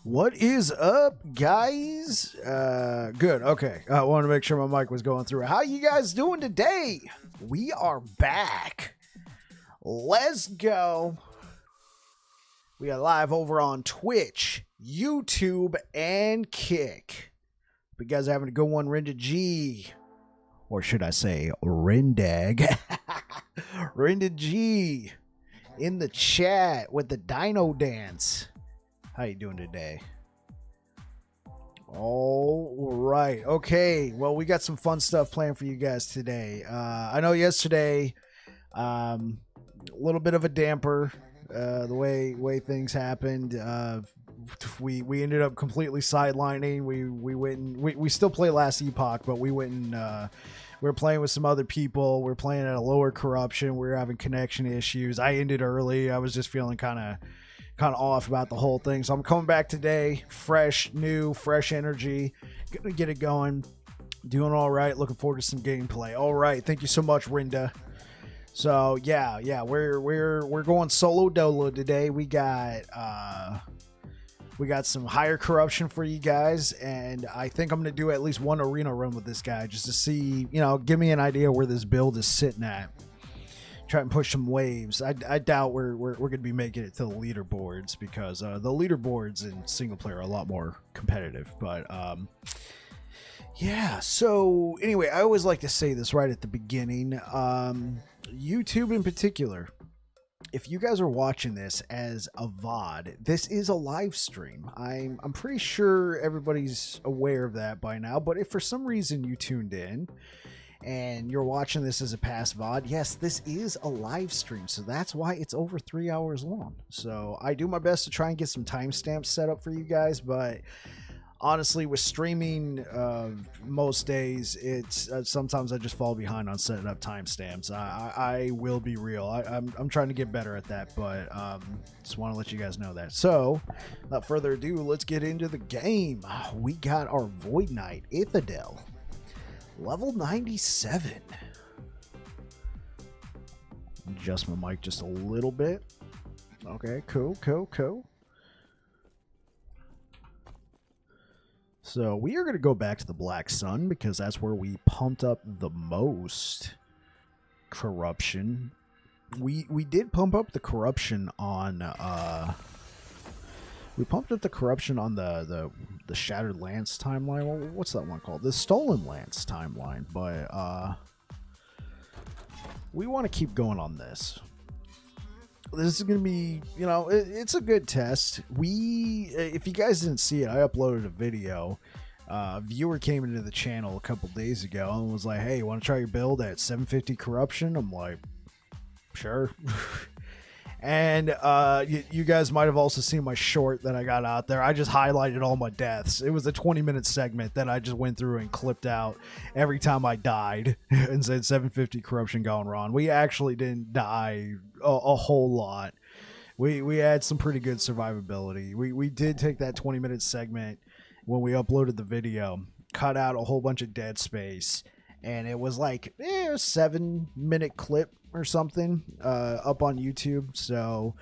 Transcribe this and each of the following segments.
What is up, guys? Good. Okay. I wanted to make sure my mic was going through. How you guys doing today? We are back. Let's go. We are live over on Twitch, YouTube, and Kick. Hope you guys are having a good one, Rinda G. Or should I say Rindag? Rinda G in the chat with the Dino Dance. How you doing today? All right. Okay. Well, we got some fun stuff planned for you guys today. I know yesterday, a little bit of a damper, the way things happened. We ended up completely sidelining. We still play Last Epoch, but we went and we were playing with some other people. We are playing at a lower corruption. We were having connection issues. I ended early. I was just feeling kind of off about the whole thing. So I'm coming back today, fresh, new, fresh energy, gonna get it going, doing all right. Looking forward to some gameplay. All right, thank you so much, Rinda. So yeah, we're going solo dolo today. We got some higher corruption for you guys, and I think I'm gonna do at least one arena run with this guy just to see, give me an idea where this build is sitting at. Try and push some waves. I doubt we're going to be making it to the leaderboards because the leaderboards in single player are a lot more competitive. But yeah. So anyway, I always like to say this right at the beginning. YouTube in particular, if you guys are watching this as a VOD, this is a live stream. I'm pretty sure everybody's aware of that by now. But if for some reason you tuned in and you're watching this as a past VOD, yes, this is a live stream, so that's why it's over 3 hours long. So I do my best to try and get some timestamps set up for you guys, but honestly, with streaming, most days, it's sometimes I just fall behind on setting up timestamps. I will be real. I'm trying to get better at that, but just want to let you guys know that. So, without further ado, let's get into the game. We got our Void Knight, Ithadel. Level 97. Adjust my mic just a little bit. Okay, cool. So we are going to go back to the Black Sun because that's where we pumped up the most corruption. We did pump up the corruption on we pumped up the corruption on the Shattered Lance timeline. Well, what's that one called? The Stolen Lance timeline. But we want to keep going on this. This is going to be, it's a good test. If you guys didn't see it, I uploaded a video. A viewer came into the channel a couple days ago and was like, hey, you want to try your build at 750 corruption? I'm like, sure. And you guys might have also seen my short that I got out there. I just highlighted all my deaths. It was a 20-minute segment that I just went through and clipped out every time I died and said 750 corruption gone wrong. We actually didn't die a whole lot. We had some pretty good survivability. We did take that 20-minute segment when we uploaded the video, cut out a whole bunch of dead space, and it was like a 7-minute clip or something up on YouTube. So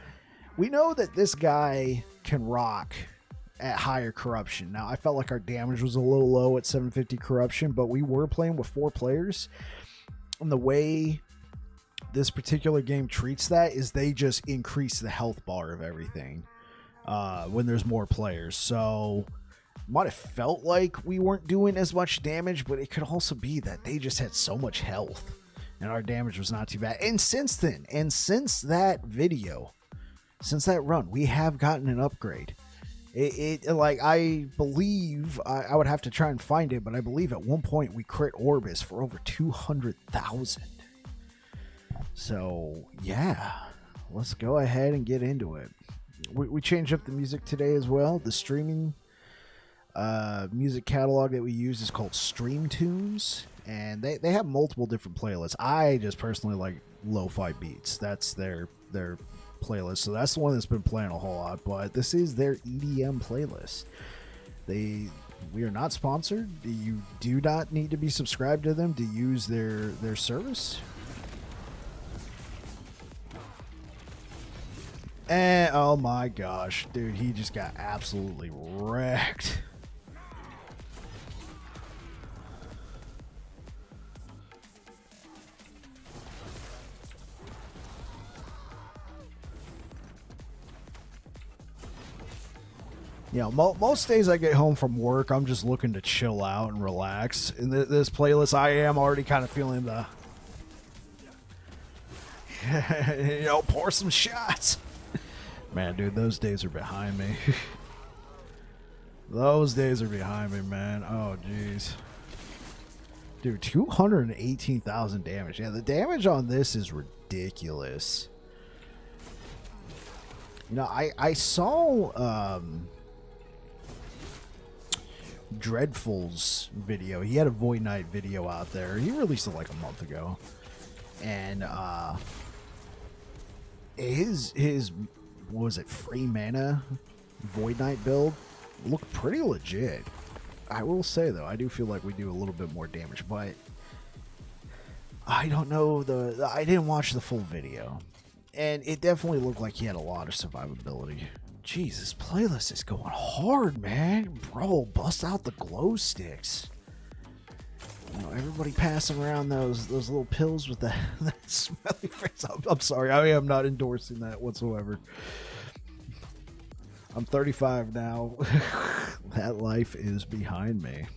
we know that this guy can rock at higher corruption. Now, I felt like our damage was a little low at 750 corruption, but we were playing with 4 players, and the way this particular game treats that is they just increase the health bar of everything when there's more players. So might have felt like we weren't doing as much damage, but it could also be that they just had so much health and our damage was not too bad. And since then, since that video, since that run, we have gotten an upgrade. Like, I believe, I would have to try and find it, but I believe at one point we crit Orbis for over 200,000. So yeah, let's go ahead and get into it. We changed up the music today as well. The streaming music catalog that we use is called Stream Tunes, and they have multiple different playlists. I just personally like lo-fi beats. That's their playlist, so that's the one that's been playing a whole lot, but this is their EDM playlist. We are not sponsored. You do not need to be subscribed to them to use their service. And oh my gosh, dude, he just got absolutely wrecked. You know, most days I get home from work, I'm just looking to chill out and relax. In this playlist, I am already kind of feeling the, you know, pour some shots. Man, dude, those days are behind me. Those days are behind me, man. Oh, jeez. Dude, 218,000 damage. Yeah, the damage on this is ridiculous. You know, I saw Dreadful's video. He had a Void Knight video out there. He released it like a month ago. And his what was it, free mana Void Knight build looked pretty legit. I will say though, I do feel like we do a little bit more damage, but I don't know, I didn't watch the full video, and it definitely looked like he had a lot of survivability. Jeez, this playlist is going hard, man. Bro, bust out the glow sticks. You know, everybody passing around those little pills with that smelly face. I'm sorry, I am not endorsing that whatsoever. I'm 35 now. That life is behind me.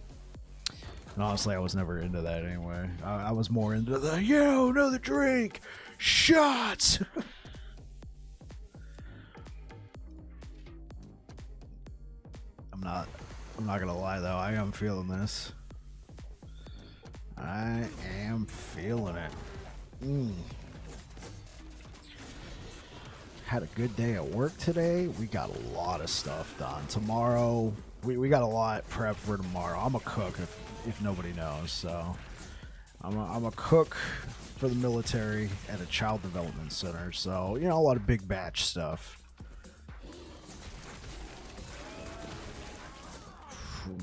And honestly, I was never into that anyway. I was more into the, yo, another drink, shots. I'm not gonna lie though, I am feeling this. I am feeling it. Had a good day at work today. We got a lot of stuff done. Tomorrow, we got a lot prepped for tomorrow. I'm a cook if nobody knows. So I'm a cook for the military at a child development center. So, you know, a lot of big batch stuff.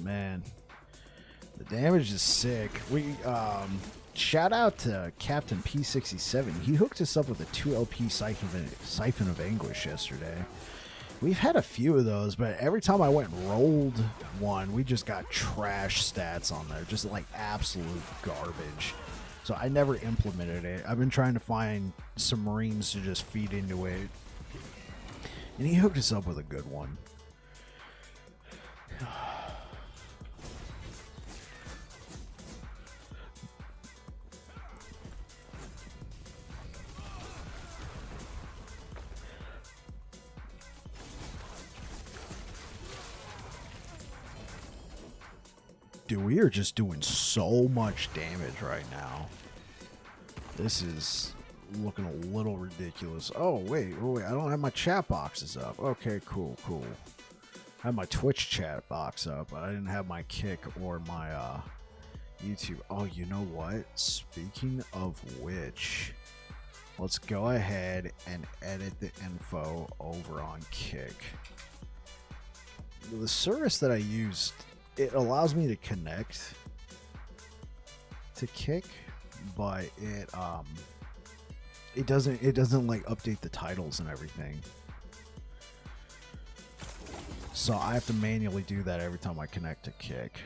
Man, the damage is sick. We shout out to Captain P67. He hooked us up with a 2 LP Siphon of Anguish yesterday. We've had a few of those, but every time I went and rolled one, we just got trash stats on there, just like absolute garbage. So I never implemented it. I've been trying to find some Marines to just feed into it, and he hooked us up with a good one. Dude, we are just doing so much damage right now. This is looking a little ridiculous. Oh, wait. I don't have my chat boxes up. Okay, cool. I have my Twitch chat box up, but I didn't have my Kick or my YouTube. Oh, you know what? Speaking of which, let's go ahead and edit the info over on Kick. The service that I used, it allows me to connect to Kick, but it doesn't like update the titles and everything. So I have to manually do that every time I connect to Kick.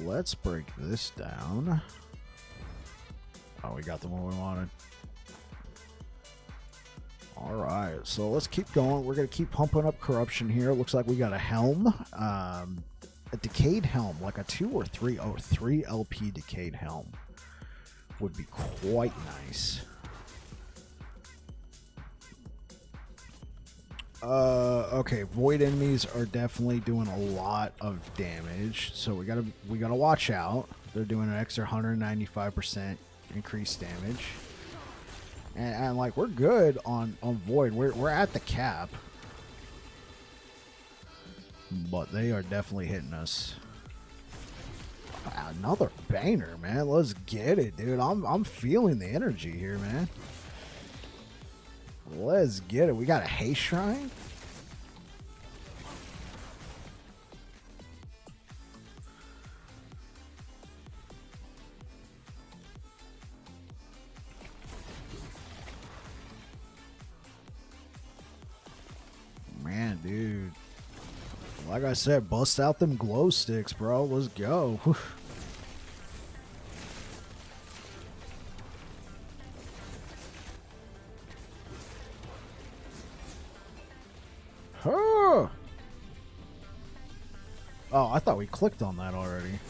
Let's break this down. Oh, we got the one we wanted. Alright, so let's keep going. We're going to keep pumping up corruption here. Looks like we got a helm. A decayed helm, like a 2 or 3. Oh, 3 LP decayed helm would be quite nice. Okay, void enemies are definitely doing a lot of damage, so we gotta watch out. They're doing an extra 195% increased damage. And like, we're good on void. We're at the cap, but they are definitely hitting us. Another banger, man. Let's get it, dude. I'm feeling the energy here, man. Let's get it. We got a haste shrine. Like I said, bust out them glow sticks, bro. Let's go. Huh. Oh, I thought we clicked on that already.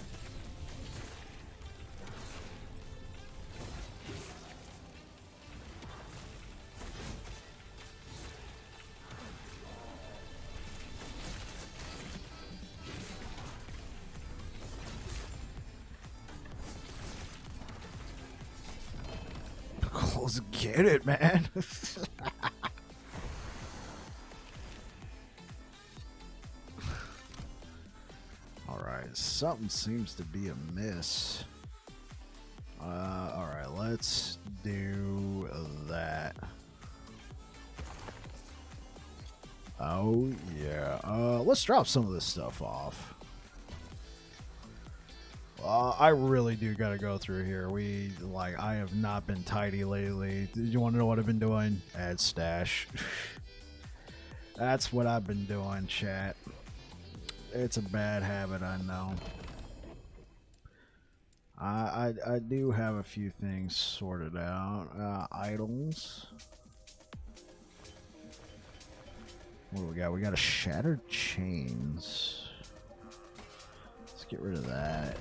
Let's get it, man. Alright, something seems to be amiss. Alright, let's do that. Oh, yeah. Let's drop some of this stuff off. I really do got to go through here. I have not been tidy lately. Did you want to know what I've been doing? Add stash. That's what I've been doing, chat. It's a bad habit, I know. I do have a few things sorted out. Idols. What do we got? We got a shattered chains. Let's get rid of that.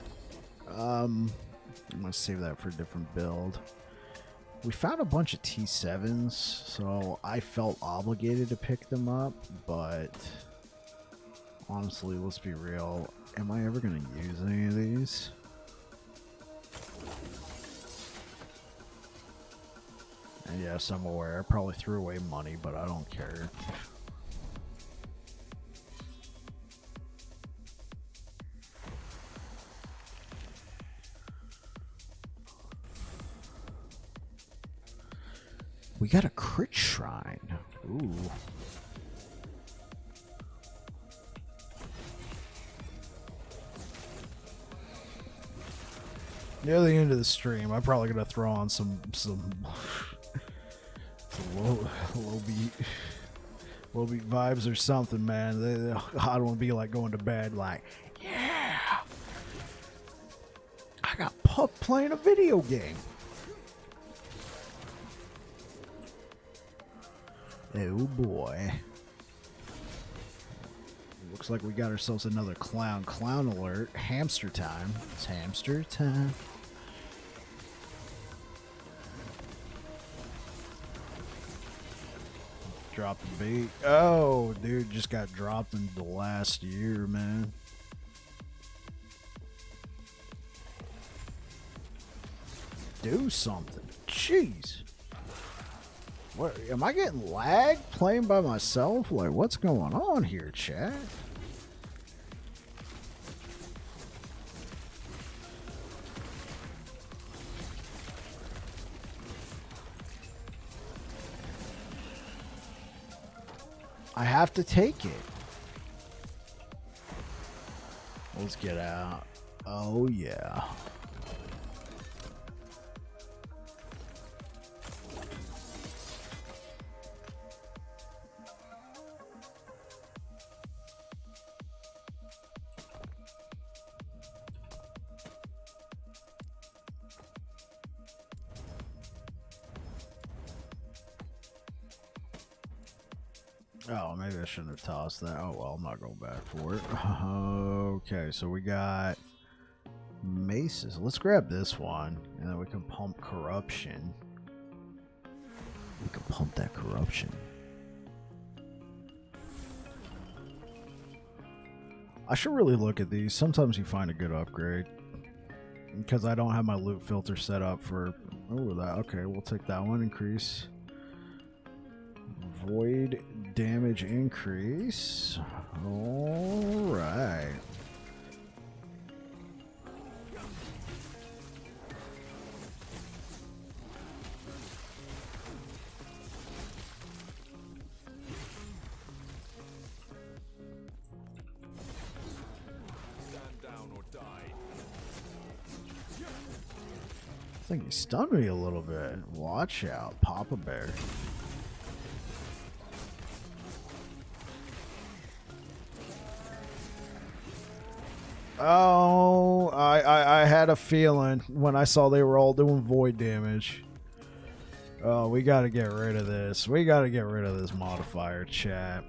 I'm gonna save that for a different build. We found a bunch of T7s, so I felt obligated to pick them up, but honestly, let's be real. Am I ever gonna use any of these? And yes, I'm aware. I probably threw away money, but I don't care. We got a crit shrine. Ooh. Near the end of the stream, I'm probably gonna throw on some low beat vibes or something, man. I don't want to be like going to bed like, yeah, I got Puck playing a video game. Oh boy. Looks like we got ourselves another clown. Clown alert. Hamster time. It's hamster time. Drop the bait. Oh, dude, just got dropped in the last year, man. Do something. Jeez. What, am I getting lag playing by myself? Like, what's going on here, chat? I have to take it. Let's get out. Oh, yeah. Oh, maybe I shouldn't have tossed that. Oh, well, I'm not going back for it. Okay, so we got maces. Let's grab this one, and then we can pump corruption. We can pump that corruption. I should really look at these. Sometimes you find a good upgrade. Because I don't have my loot filter set up for... Oh, that. Okay, we'll take that one. Increase. Void damage increase. Alright. I think he stunned me a little bit. Watch out, Papa Bear. Oh, I had a feeling when I saw they were all doing void damage. Oh, we got to get rid of this. We got to get rid of this modifier, chat.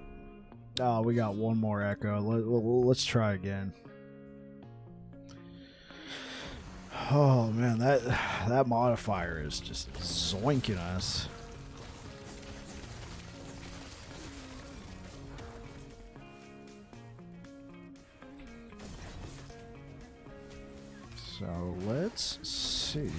Oh, we got one more echo. Let's try again. Oh man, that modifier is just zoinking us. So let's see.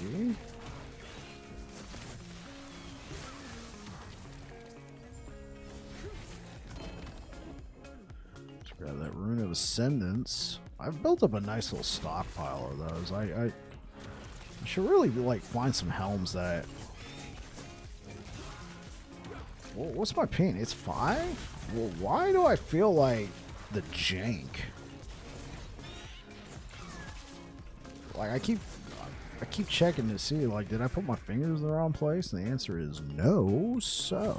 Let's grab that Rune of Ascendance. I've built up a nice little stockpile of those. I should really like find some helms that. Well, what's my ping? It's 5? Well, why do I feel like the jank? Like I keep checking to see like did I put my fingers in the wrong place? And the answer is no. So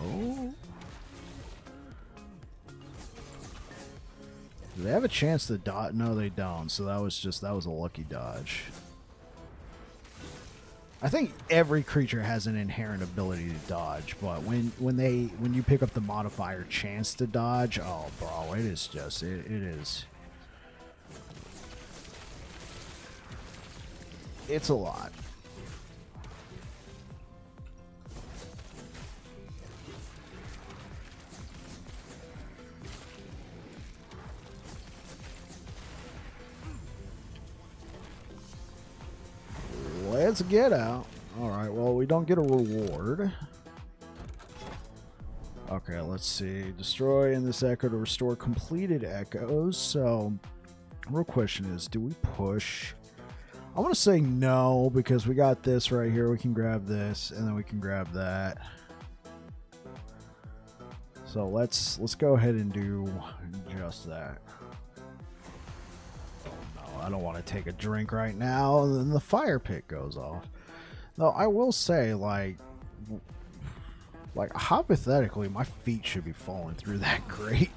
do they have a chance to dodge? No, they don't. So that was a lucky dodge. I think every creature has an inherent ability to dodge, but when you pick up the modifier chance to dodge, oh bro, it is just it is. It's a lot. Let's get out. Alright, well, we don't get a reward. Okay, let's see. Destroy in this echo to restore completed echoes. So, real question is, do we push? I want to say no, because we got this right here. We can grab this, and then we can grab that. So let's go ahead and do just that. Oh no, I don't want to take a drink right now. And then the fire pit goes off. Though I will say, like hypothetically, my feet should be falling through that grate.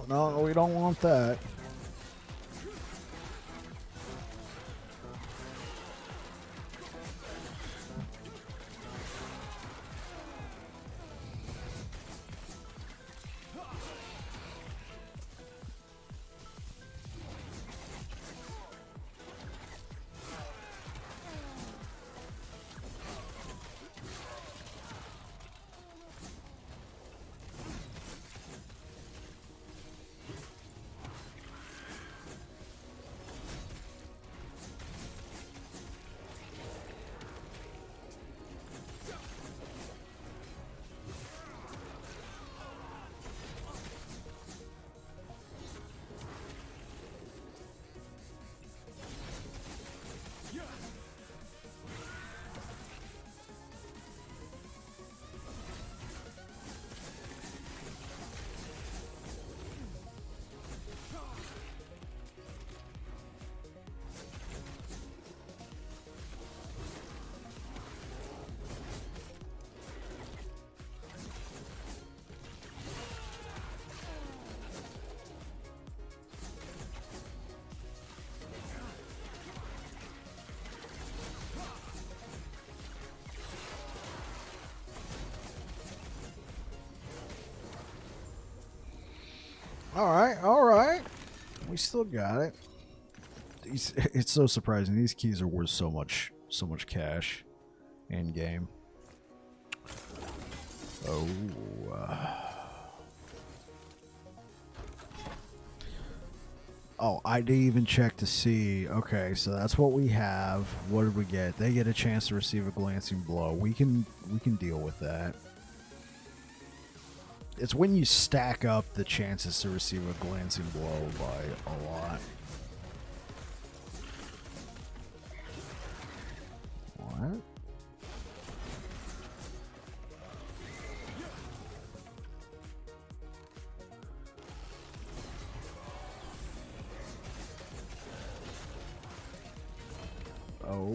No, we don't want that. All right. We still got it. It's so surprising. These keys are worth so much cash in game. Oh. Oh, I didn't even check to see. Okay, so that's what we have. What did we get? They get a chance to receive a glancing blow. We can deal with that. It's when you stack up the chances to receive a glancing blow by a lot. What? Oh.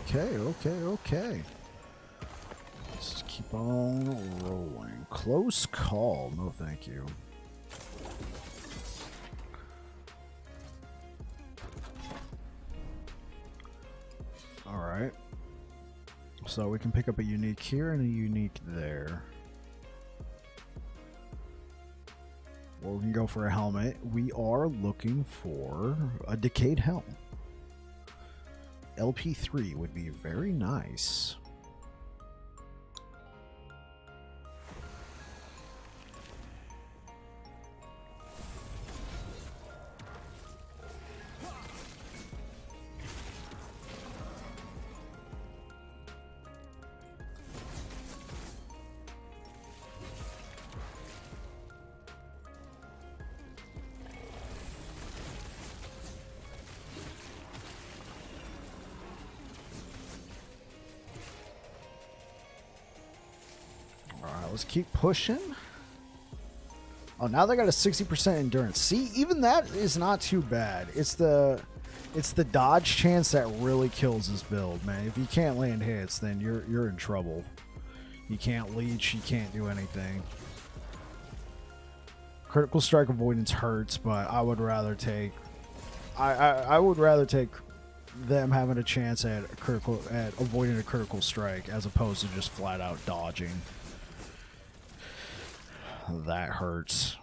Okay. Let's just keep on rolling. Close call. No, thank you. Alright. So we can pick up a unique here and a unique there. Or we can go for a helmet. We are looking for a decayed helm. LP3 would be very nice. Let's keep pushing. Oh, now they got a 60% endurance. See, even that is not too bad. It's the dodge chance that really kills this build, man. If you can't land hits, then you're in trouble. You can't leech, you can't do anything. Critical strike avoidance hurts, but I would rather take I would rather take them having a chance at avoiding a critical strike as opposed to just flat out dodging. That hurts.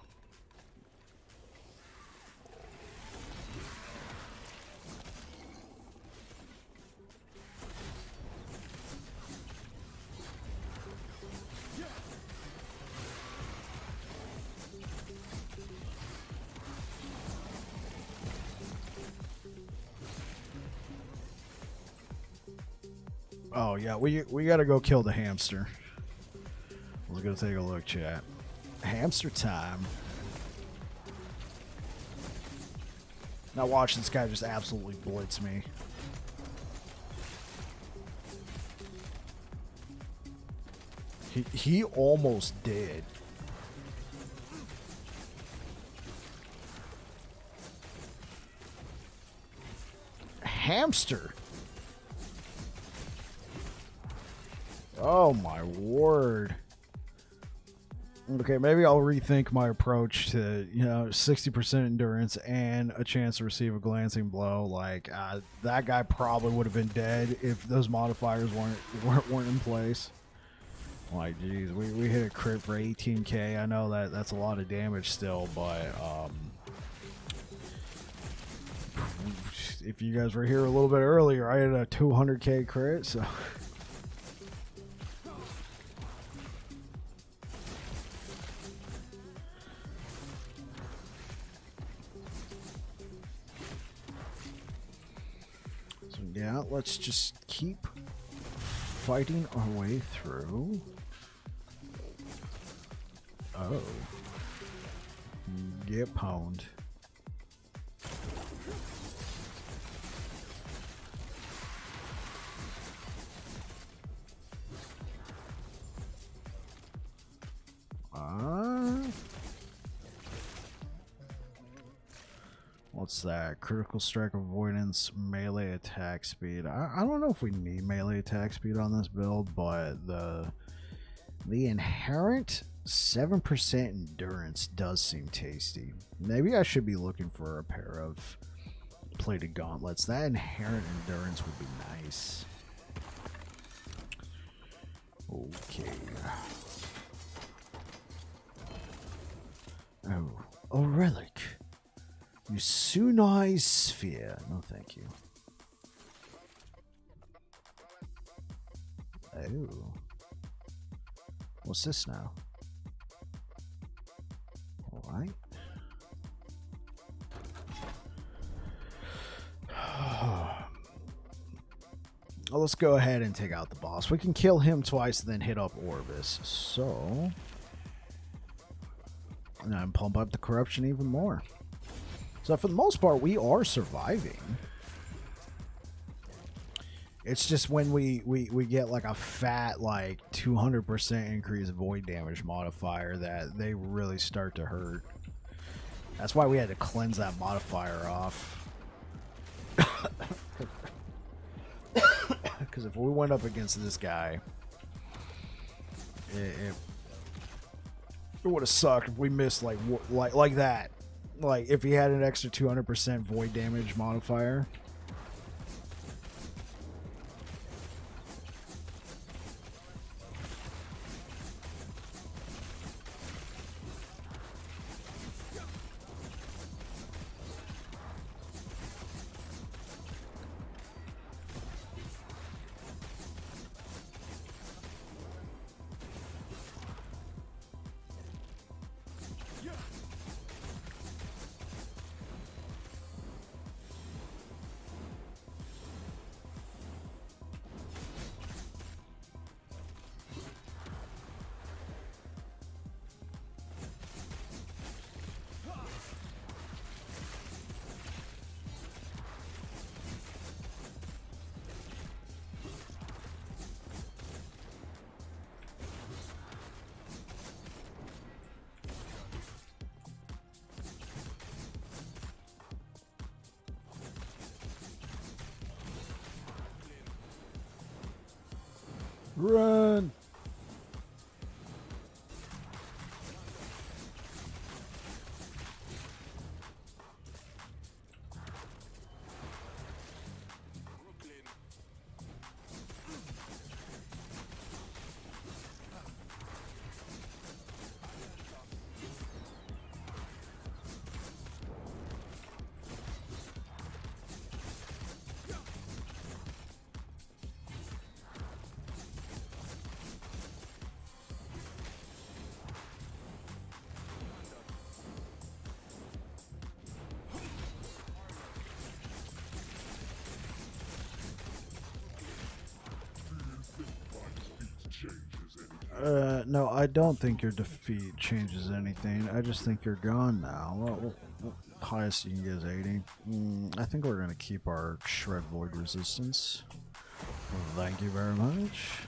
Oh yeah, we gotta go kill the hamster. We're gonna take a look, chat. Hamster time. Now watch this guy just absolutely blitz me. He almost did. Hamster. Oh my word. Okay, maybe I'll rethink my approach to, 60% endurance and a chance to receive a glancing blow. Like, that guy probably would have been dead if those modifiers weren't in place. Like, geez, we hit a crit for 18k. I know that's a lot of damage still, but if you guys were here a little bit earlier, I had a 200k crit, so... Yeah, let's just keep fighting our way through. Oh. Get pwned. What's that? Critical strike avoidance, melee attack speed. I don't know if we need melee attack speed on this build, but the inherent 7% endurance does seem tasty. Maybe I should be looking for a pair of plated gauntlets. That inherent endurance would be nice. Okay. Oh, a relic. Yusunai Sphere. No, thank you. Oh. What's this now? Alright. Well, let's go ahead and take out the boss. We can kill him twice and then hit up Orbis. So... and pump up the corruption even more. So for the most part, we are surviving. It's just when we get like a fat, like 200% increased void damage modifier that they really start to hurt. That's why we had to cleanse that modifier off. Because if we went up against this guy, it would have sucked if we missed like that. Like if he had an extra 200% void damage modifier. Run! No, I don't think your defeat changes anything. I just think you're gone now. Well, highest you can get is 80. I think we're going to keep our Shred Void resistance. Thank you very much.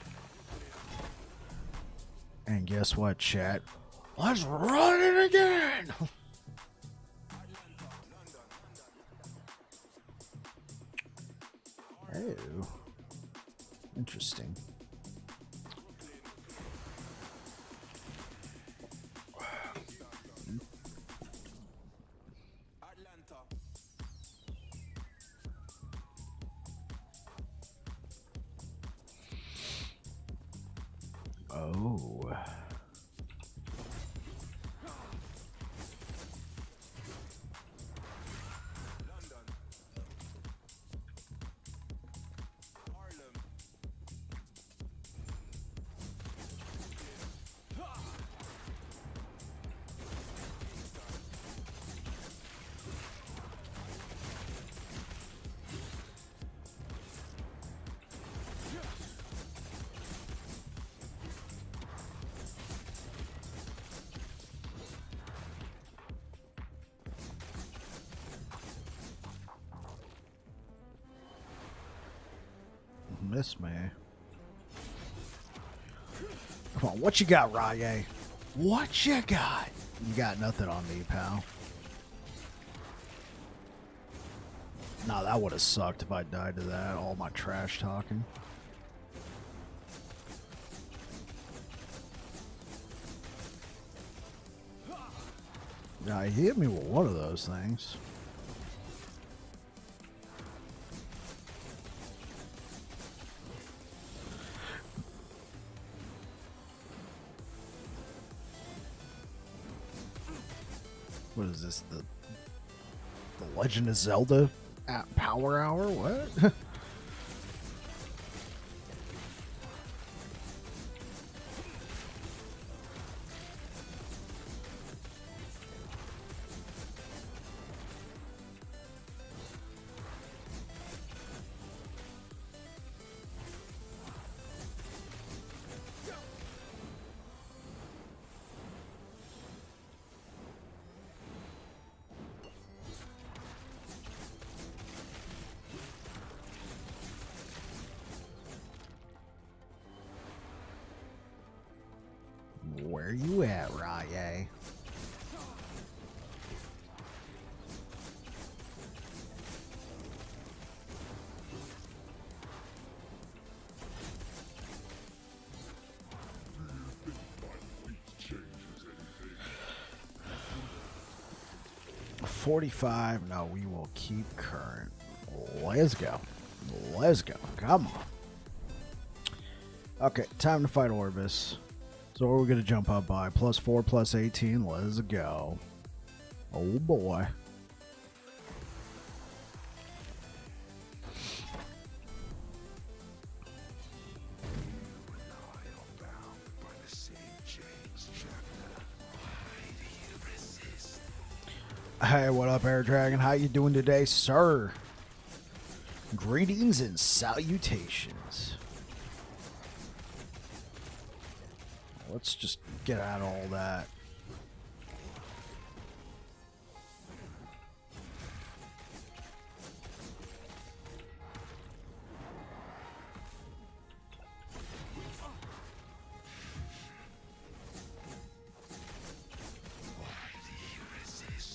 And guess what, chat? Let's run it again! Oh. Interesting. Oh. Miss me. Come on, what you got, Raye? What you got? You got nothing on me, pal. Nah, that would have sucked if I died to that. All my trash talking. Yeah, he hit me with one of those things. What is this? The Legend of Zelda at Power Hour? What? Where you at, Rye? $45. No, we will keep current. Let's go. Let's go. Come on. Okay, time to fight Orbis. So what are we going to jump up by? +4, +18. Let's go. Oh boy. Hey, what up, Air Dragon? How you doing today, sir? Greetings and salutations. Let's just get out of all that.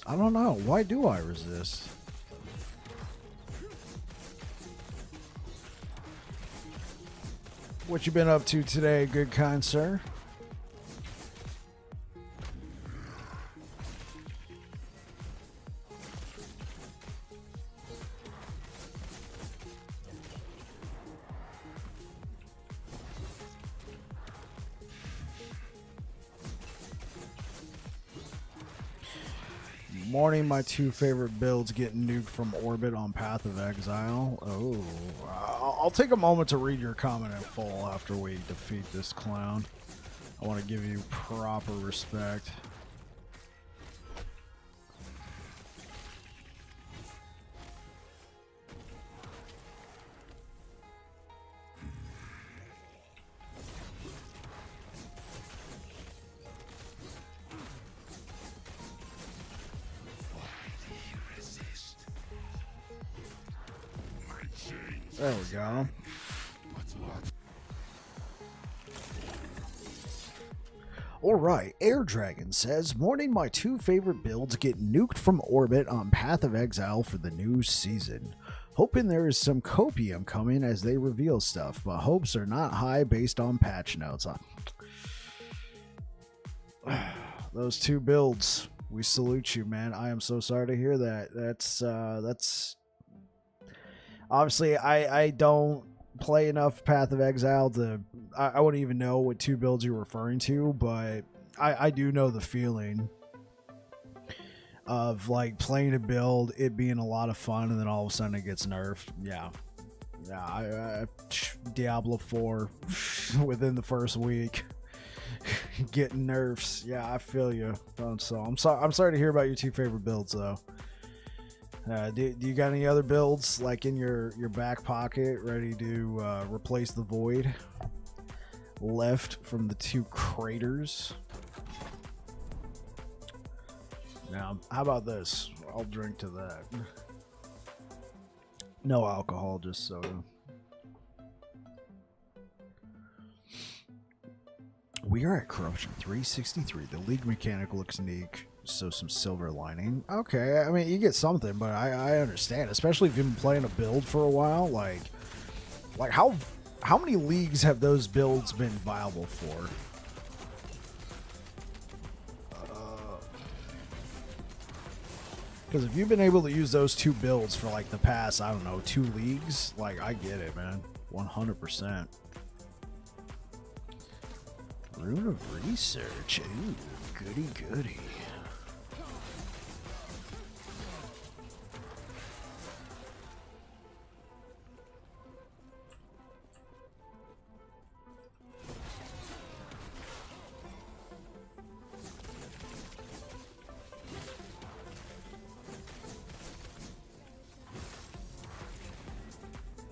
I don't know. Why do I resist? What you been up to today, good kind sir? Morning, my two favorite builds getting nuked from orbit on Path of Exile. Oh, I'll take a moment to read your comment in full after we defeat this clown. I want to give you proper respect. There we go. Alright, Air Dragon says, morning, my two favorite builds get nuked from orbit on Path of Exile for the new season. Hoping there is some copium coming as they reveal stuff, but hopes are not high based on patch notes. Those two builds, we salute you, man. I am so sorry to hear that. That's obviously, I don't play enough Path of Exile to... I wouldn't even know what two builds you're referring to, but I do know the feeling of, like, playing a build, it being a lot of fun, and then all of a sudden it gets nerfed. Yeah. Yeah, Diablo 4 within the first week. Getting nerfs. Yeah, I feel you. So I'm sorry to hear about your two favorite builds, though. Do you got any other builds like in your back pocket ready to replace the void left from the two craters? Now, how about this? I'll drink to that. No alcohol, just soda. We are at Corruption 363. The League mechanic looks neat. So some silver lining. Okay, I mean, you get something, but I understand, especially if you've been playing a build for a while. Like how many leagues have those builds been viable for? Because if you've been able to use those two builds for like the past, I don't know, 2 leagues, like I get it, man, 100%. Rune of Research, ooh, goody goody.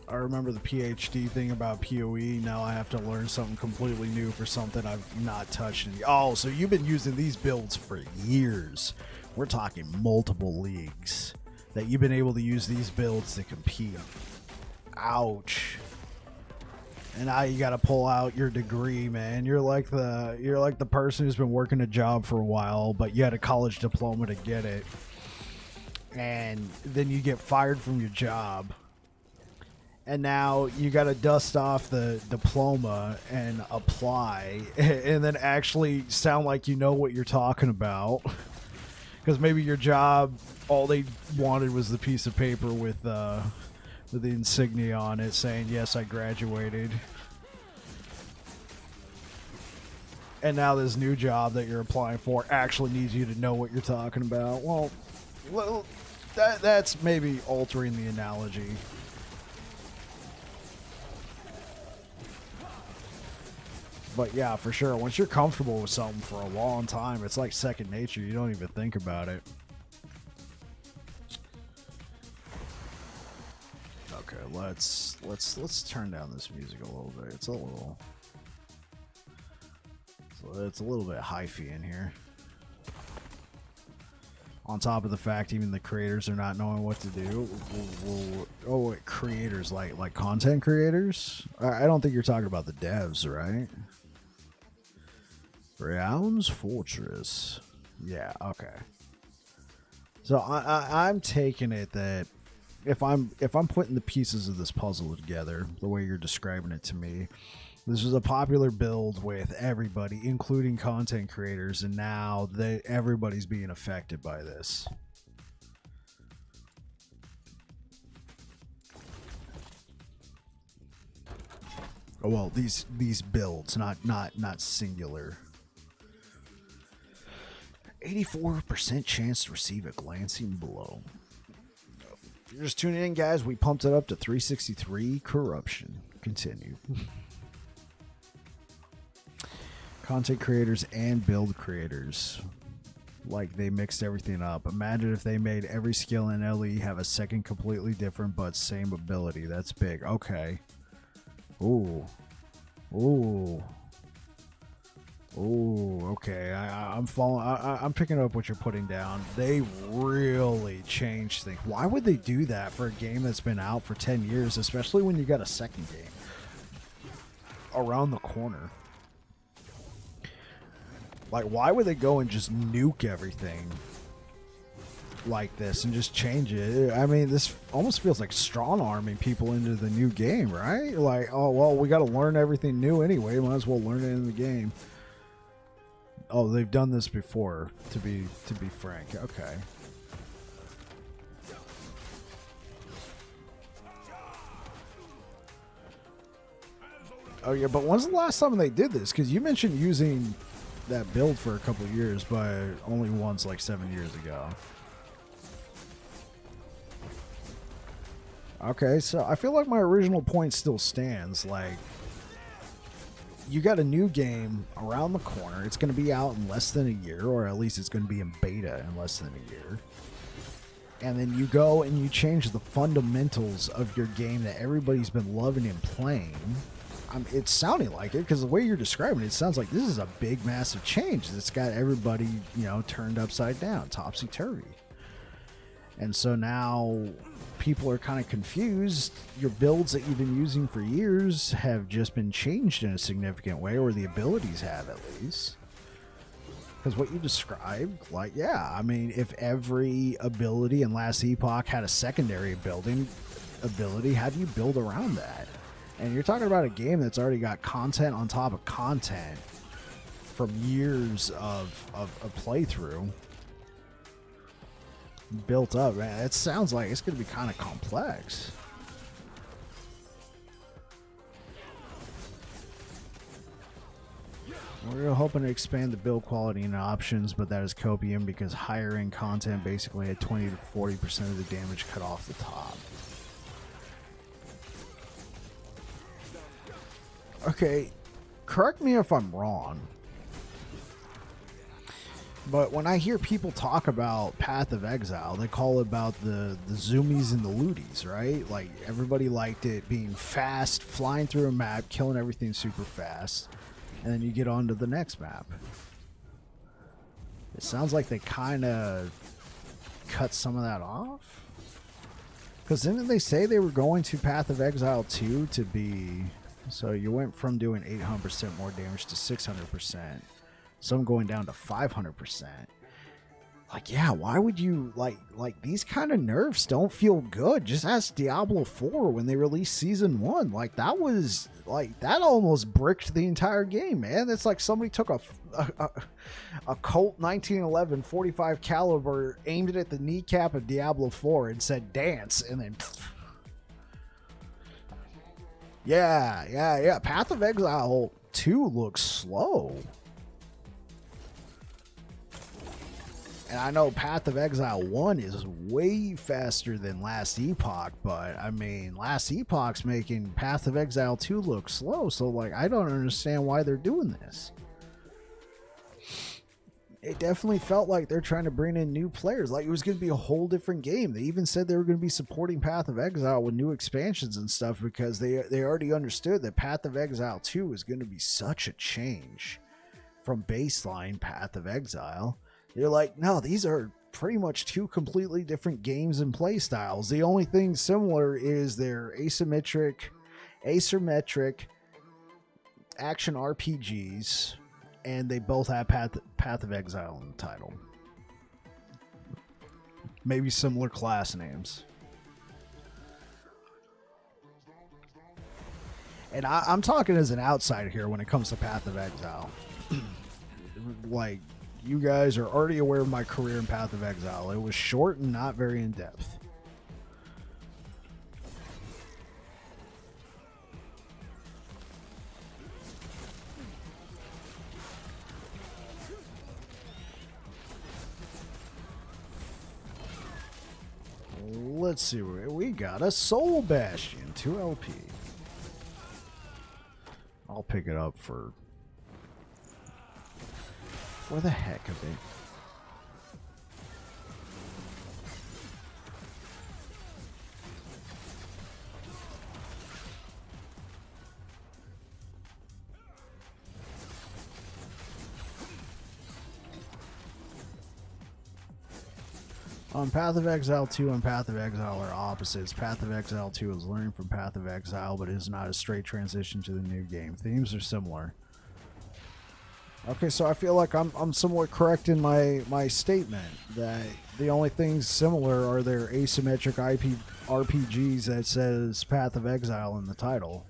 I remember the PhD thing about PoE. Now I have to learn something completely new for something I've not touched. Oh, so you've been using these builds for years. We're talking multiple leagues that you've been able to use these builds to compete. Ouch. And now you got to pull out your degree, man. You're like the person who's been working a job for a while, but you had a college diploma to get it. And then you get fired from your job. And now you got to dust off the diploma and apply and then actually sound like you know what you're talking about. Because maybe your job, all they wanted was the piece of paper with the insignia on it saying, yes, I graduated. And now this new job that you're applying for actually needs you to know what you're talking about. Well, that's maybe altering the analogy. But yeah, for sure, once you're comfortable with something for a long time, it's like second nature. You don't even think about it. Okay, let's turn down this music a little bit. It's a little bit hyphy in here. On top of the fact, even the creators are not knowing what to do. Oh, creators like content creators? I don't think you're talking about the devs, right? Realms Fortress. Yeah, okay. So I'm taking it that if I'm putting the pieces of this puzzle together the way you're describing it to me, this was a popular build with everybody, including content creators, and now everybody's being affected by this. Oh, well, these builds, not singular. 84% chance to receive a glancing blow. If you're just tuning in, guys, we pumped it up to 363 corruption. Continue. Content creators and build creators. Like, they mixed everything up. Imagine if they made every skill in LE have a second completely different but same ability. That's big. Okay. Ooh. Ooh. Oh, okay. I'm following. I'm picking up what you're putting down. They really changed things. Why would they do that for a game that's been out for 10 years, especially when you got a second game around the corner? Like, why would they go and just nuke everything like this and just change it? I mean, this almost feels like strong-arming people into the new game, right? Like, oh, well, we got to learn everything new anyway. Might as well learn it in the game. Oh, they've done this before, to be frank. Okay. Oh, yeah, but when's the last time they did this? Because you mentioned using that build for a couple of years, but only once, like 7 years ago. Okay, so I feel like my original point still stands. Like, you got a new game around the corner. It's going to be out in less than a year, or at least it's going to be in beta in less than a year. And then you go and you change the fundamentals of your game that everybody's been loving and playing. It's sounding like it, because the way you're describing it, it sounds like this is a big, massive change that's got everybody, turned upside down, topsy-turvy. And so now people are kind of confused. Your builds that you've been using for years have just been changed in a significant way, or the abilities have, at least. Because what you described, like, yeah, I mean, if every ability in Last Epoch had a secondary ability, how do you build around that? And you're talking about a game that's already got content on top of content from years of playthrough built up, man. It sounds like it's going to be kind of complex. We're hoping to expand the build quality and options, but that is copium because higher end content basically had 20 to 40% of the damage cut off the top. Okay, correct me if I'm wrong, but when I hear people talk about Path of Exile, they call it about the zoomies and the looties, right? Like, everybody liked it being fast, flying through a map, killing everything super fast, and then you get on to the next map. It sounds like they kind of cut some of that off. Because didn't they say they were going to Path of Exile 2 to be... So you went from doing 800% more damage to 600%. Some going down to 500%. Like, yeah, why would you... Like these kind of nerfs don't feel good. Just ask Diablo 4 when they released Season 1. Like, that was... Like, that almost bricked the entire game, man. It's like somebody took a Colt 1911 45 caliber, aimed it at the kneecap of Diablo 4 and said, dance, and then... Yeah. Path of Exile 2 looks slow. And I know Path of Exile 1 is way faster than Last Epoch, but I mean, Last Epoch's making Path of Exile 2 look slow, so like, I don't understand why they're doing this. It definitely felt like they're trying to bring in new players. Like, it was going to be a whole different game. They even said they were going to be supporting Path of Exile with new expansions and stuff because they already understood that Path of Exile 2 is going to be such a change from baseline Path of Exile. They're like, no, these are pretty much two completely different games and play styles. The only thing similar is their asymmetric action RPGs, and they both have Path of Exile in the title. Maybe similar class names. And I'm talking as an outsider here when it comes to Path of Exile. Like, you guys are already aware of my career in Path of Exile. It was short and not very in-depth. Let's see, we got a Soul Bastion, 2 LP. I'll pick it up for the heck of it. Path of Exile 2 and Path of Exile are opposites. Path of Exile 2 is learning from Path of Exile, but is not a straight transition to the new game. Themes are similar. Okay, so I feel like I'm somewhat correct in my statement that the only things similar are their asymmetric RPGs that says Path of Exile in the title.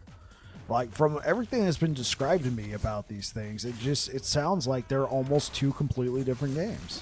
Like, from everything that's been described to me about these things, it sounds like they're almost two completely different games.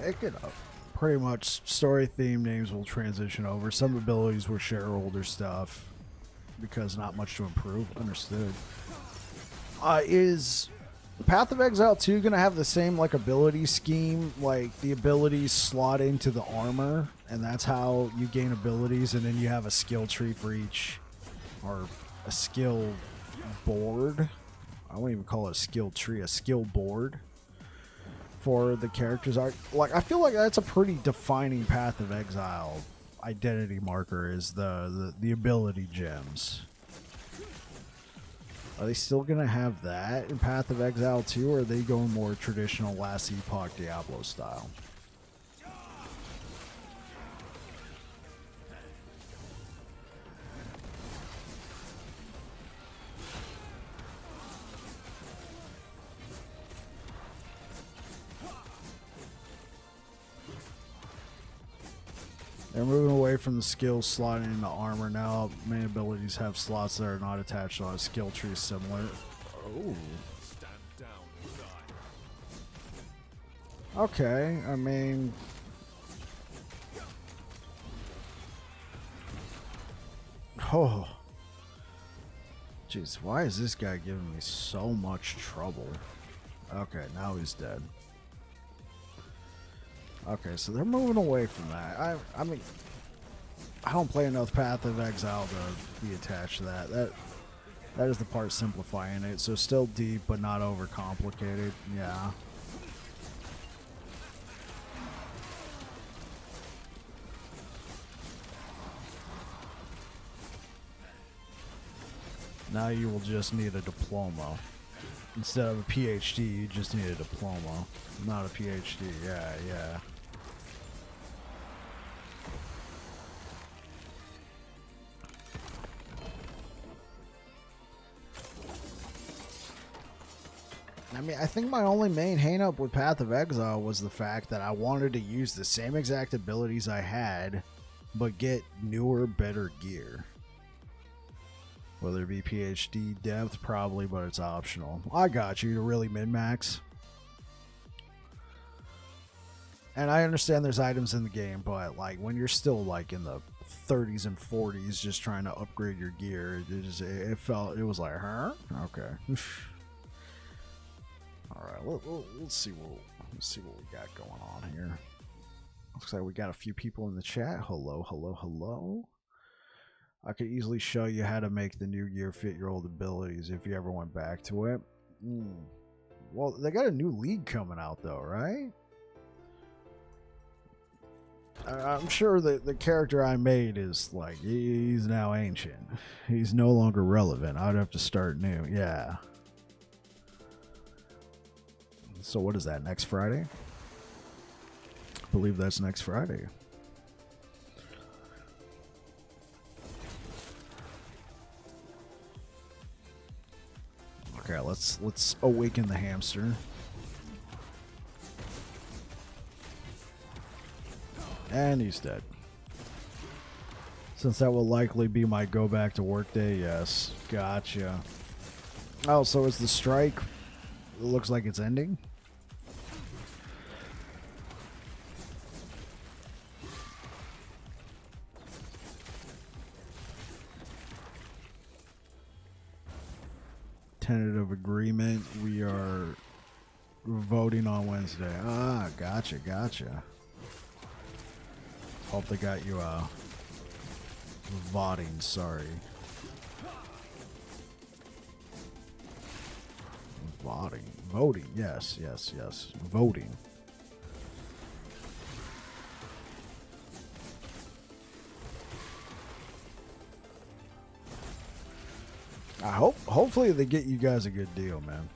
Pick it up. Pretty much story theme names will transition over. Some abilities will share older stuff because not much to improve. Understood. Is Path of Exile 2 gonna have the same like ability scheme? Like the abilities slot into the armor, and that's how you gain abilities, and then you have a skill tree for each, or a skill board. I won't even call it a skill tree, a skill board for the characters. Like I feel like that's a pretty defining Path of Exile identity marker, is the ability gems. Are they still gonna have that in Path of Exile 2, or are they going more traditional Last Epoch Diablo style? They're moving away from the skills slotting into armor now. Main abilities have slots that are not attached on a skill tree similar. Oh. Okay, I mean... Oh. Jeez, why is this guy giving me so much trouble? Okay, now he's dead. Okay, so they're moving away from that. I mean, I don't play enough Path of Exile to be attached to that. That is the part simplifying it. So still deep, but not overcomplicated. Yeah. Now you will just need a diploma. Instead of a PhD, you just need a diploma. Not a PhD. Yeah, yeah. I mean, I think my only main hang-up with Path of Exile was the fact that I wanted to use the same exact abilities I had, but get newer, better gear. Whether it be PhD depth, probably, but it's optional. I got you to really min-max. And I understand there's items in the game, but like when you're still like in the 30s and 40s just trying to upgrade your gear, it was like, huh? Okay. All right, let's see what we got going on here. Looks like we got a few people in the chat. Hello, hello, hello. I could easily show you how to make the new gear fit your old abilities if you ever went back to it. Well, they got a new league coming out though, right? I'm sure that the character I made is like, he's now ancient. He's no longer relevant. I'd have to start new. Yeah. So what is that, next Friday? I believe that's next Friday. Okay, let's awaken the hamster. And he's dead. Since that will likely be my go back to work day, yes. Gotcha. Oh, so is the strike? It looks like it's ending. Tentative agreement. We are voting on Wednesday. Ah, gotcha. Hope they got you voting, sorry. Voting, yes. Voting. Hopefully they get you guys a good deal, man.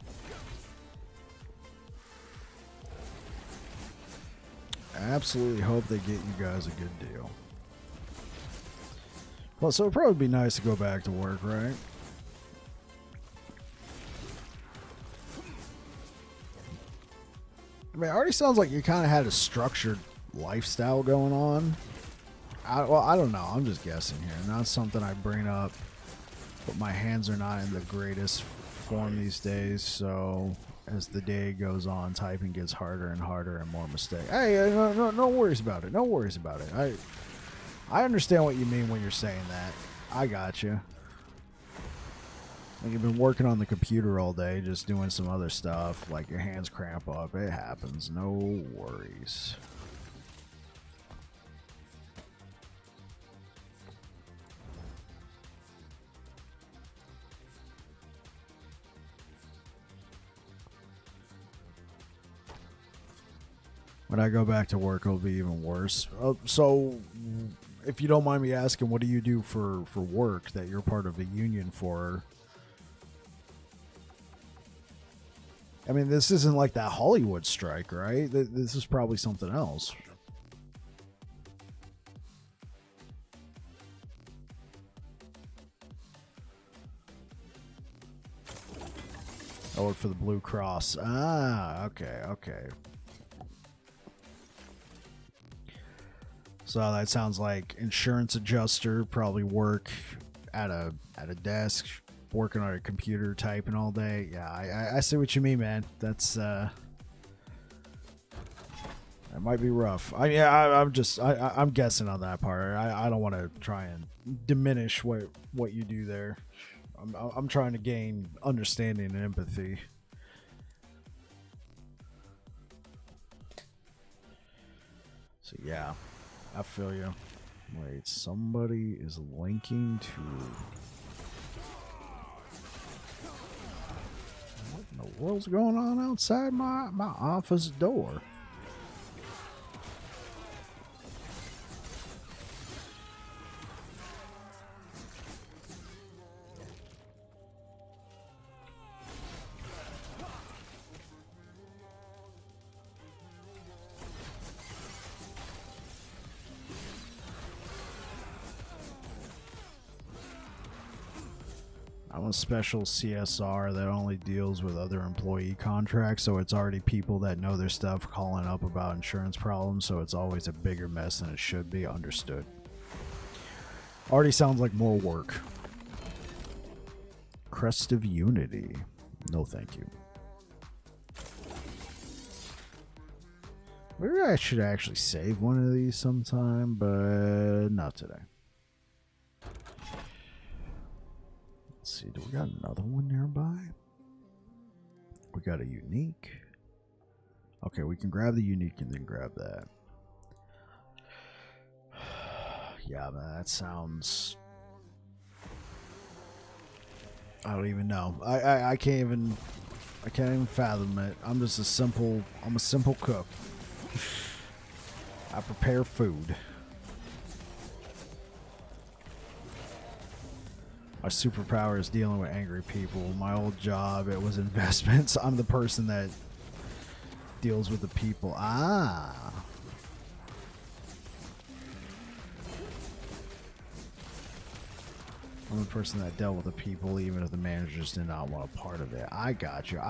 Absolutely hope they get you guys a good deal. Well, so it'd probably be nice to go back to work, right? I mean, it already sounds like you kind of had a structured lifestyle going on. Well, I don't know. I'm just guessing here. Not something I bring up, but my hands are not in the greatest form these days, so as the day goes on, typing gets harder and harder and more mistakes. Hey, no worries about it. No worries about it. I understand what you mean when you're saying that. I got you. Like you've been working on the computer all day, just doing some other stuff, like your hands cramp up. It happens. No worries. When I go back to work, it'll be even worse. So, if you don't mind me asking, what do you do for work that you're part of a union for? I mean, this isn't like that Hollywood strike, right? This is probably something else. I work for the Blue Cross. Ah, okay. So that sounds like insurance adjuster, probably work at a desk, working on a computer, typing all day. Yeah, I see what you mean, man. That's that might be rough. I'm guessing on that part. I don't want to try and diminish what you do there. I'm trying to gain understanding and empathy. So yeah, I feel you. Wait, somebody is linking to... What in the world's going on outside my office door? I'm a special CSR that only deals with other employee contracts, so it's already people that know their stuff calling up about insurance problems, so it's always a bigger mess than it should be. Understood. Already sounds like more work. Crest of Unity. No thank you. Maybe I should actually save one of these sometime, but not today. Let's see, do we got another one nearby? We got a unique. Okay, we can grab the unique and then grab that. Yeah, man, that sounds... I don't even know. I can't even fathom it. I'm a simple cook. I prepare food. My superpower is dealing with angry people. My old job, it was investments. I'm the person that deals with the people. Ah. I'm the person that dealt with the people even if the managers did not want a part of it. I got you.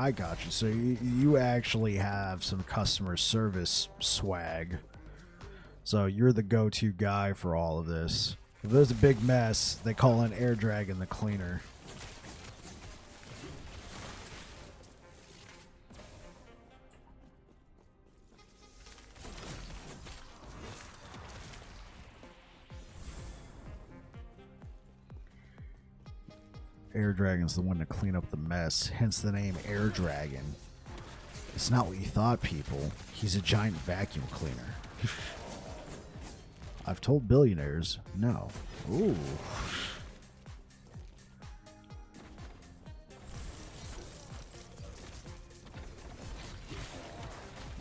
So you actually have some customer service swag. So you're the go-to guy for all of this. If there's a big mess, they call in Air Dragon the cleaner. Air Dragon's the one to clean up the mess, hence the name Air Dragon. It's not what you thought, people. He's a giant vacuum cleaner. I've told billionaires no. Ooh.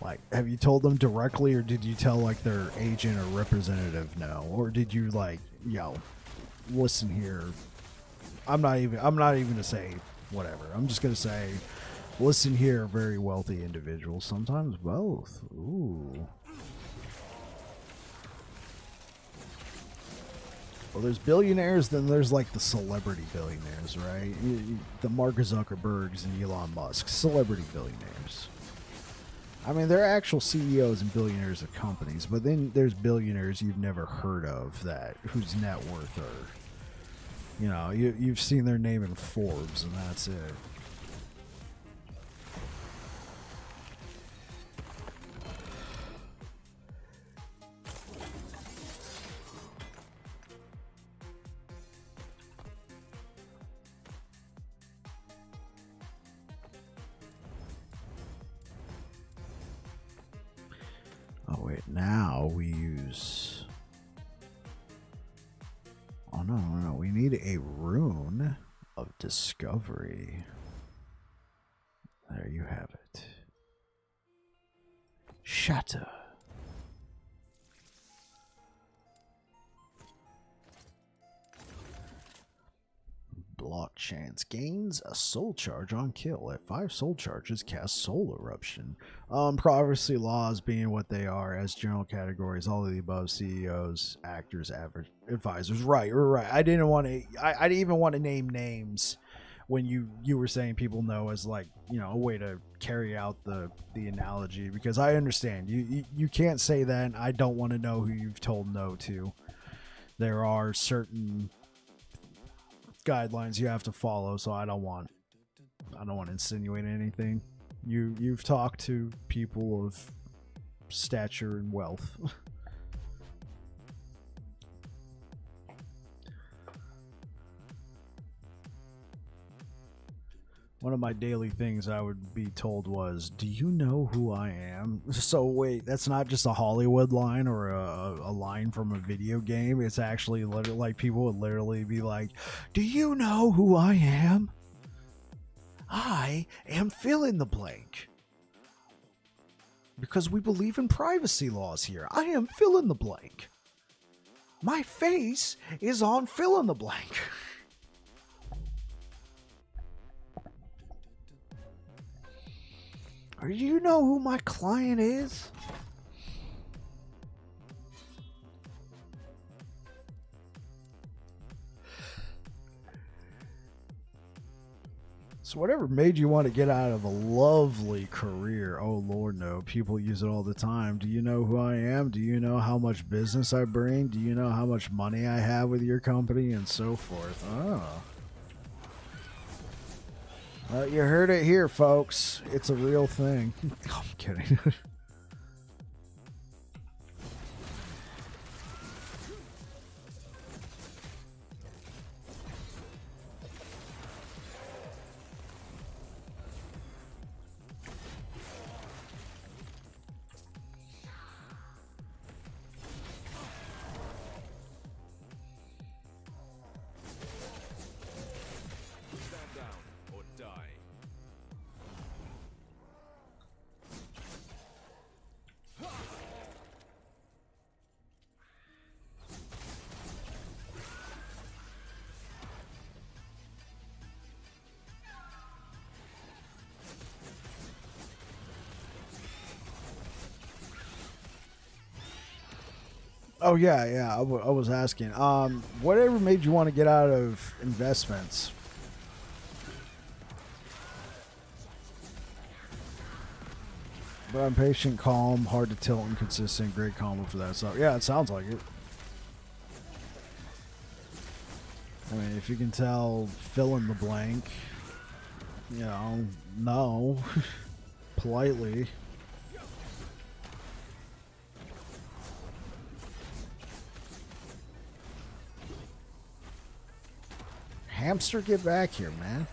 Like, have you told them directly, or did you tell like their agent or representative no? Or did you like, yo, listen here. I'm not even gonna say whatever. I'm just gonna say, listen here, very wealthy individuals. Sometimes both. Ooh. Well, there's billionaires, then there's like the celebrity billionaires, right? The Mark Zuckerbergs and Elon Musk, celebrity billionaires. I mean, they're actual CEOs and billionaires of companies, but then there's billionaires you've never heard of that whose net worth are, you know, you've seen their name in Forbes, and that's it. Oh wait, now we use... Oh no, we need a rune of discovery. There you have it. Shatter. Blot chance gains a soul charge on kill. At 5 soul charges, cast soul eruption. Prophecy laws being what they are as general categories, all of the above: CEOs, actors, average advisors. Right. I didn't want to. I didn't even want to name names when you were saying people know as, like, you know, a way to carry out the analogy, because I understand you can't say that, and I don't want to know who you've told no to. There are certain guidelines you have to follow, so I don't want to insinuate anything. You've talked to people of stature and wealth. One of my daily things I would be told was, "Do you know who I am?" So wait, that's not just a Hollywood line or a line from a video game. It's actually literally, like, people would literally be like, "Do you know who I am? I am fill in the blank. Because we believe in privacy laws here. I am fill in the blank. My face is on fill in the blank." Do you know who my client is? So whatever made you want to get out of a lovely career? Oh Lord, no. People use it all the time. Do you know who I am? Do you know how much business I bring? Do you know how much money I have with your company? And so forth. Oh. Well, you heard it here, folks. It's a real thing. I'm kidding. Oh yeah. I was asking. Whatever made you want to get out of investments? But I'm patient, calm, hard to tilt, inconsistent, great combo for that. So yeah, it sounds like it. I mean, if you can tell, fill in the blank. You know, no, politely. Hamster, get back here, man.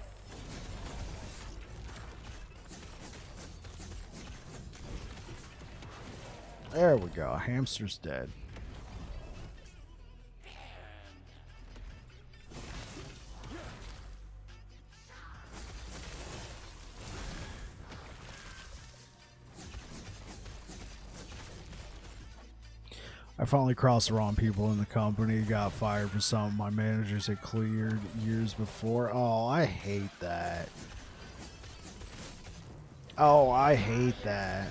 There we go. Hamster's dead. I finally crossed the wrong people in the company, got fired for something my managers had cleared years before. Oh, I hate that. Oh, I hate that.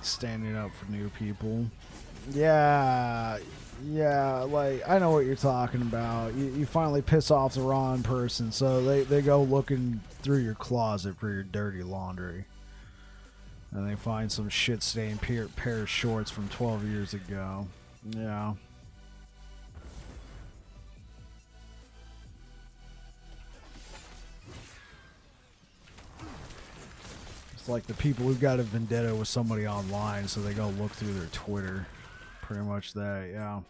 Standing up for new people. Yeah, like, I know what you're talking about. You finally piss off the wrong person, so they go looking through your closet for your dirty laundry. And they find some shit-stained pair of shorts from 12 years ago. Yeah. It's like the people who got a vendetta with somebody online, so they go look through their Twitter. Pretty much that, yeah.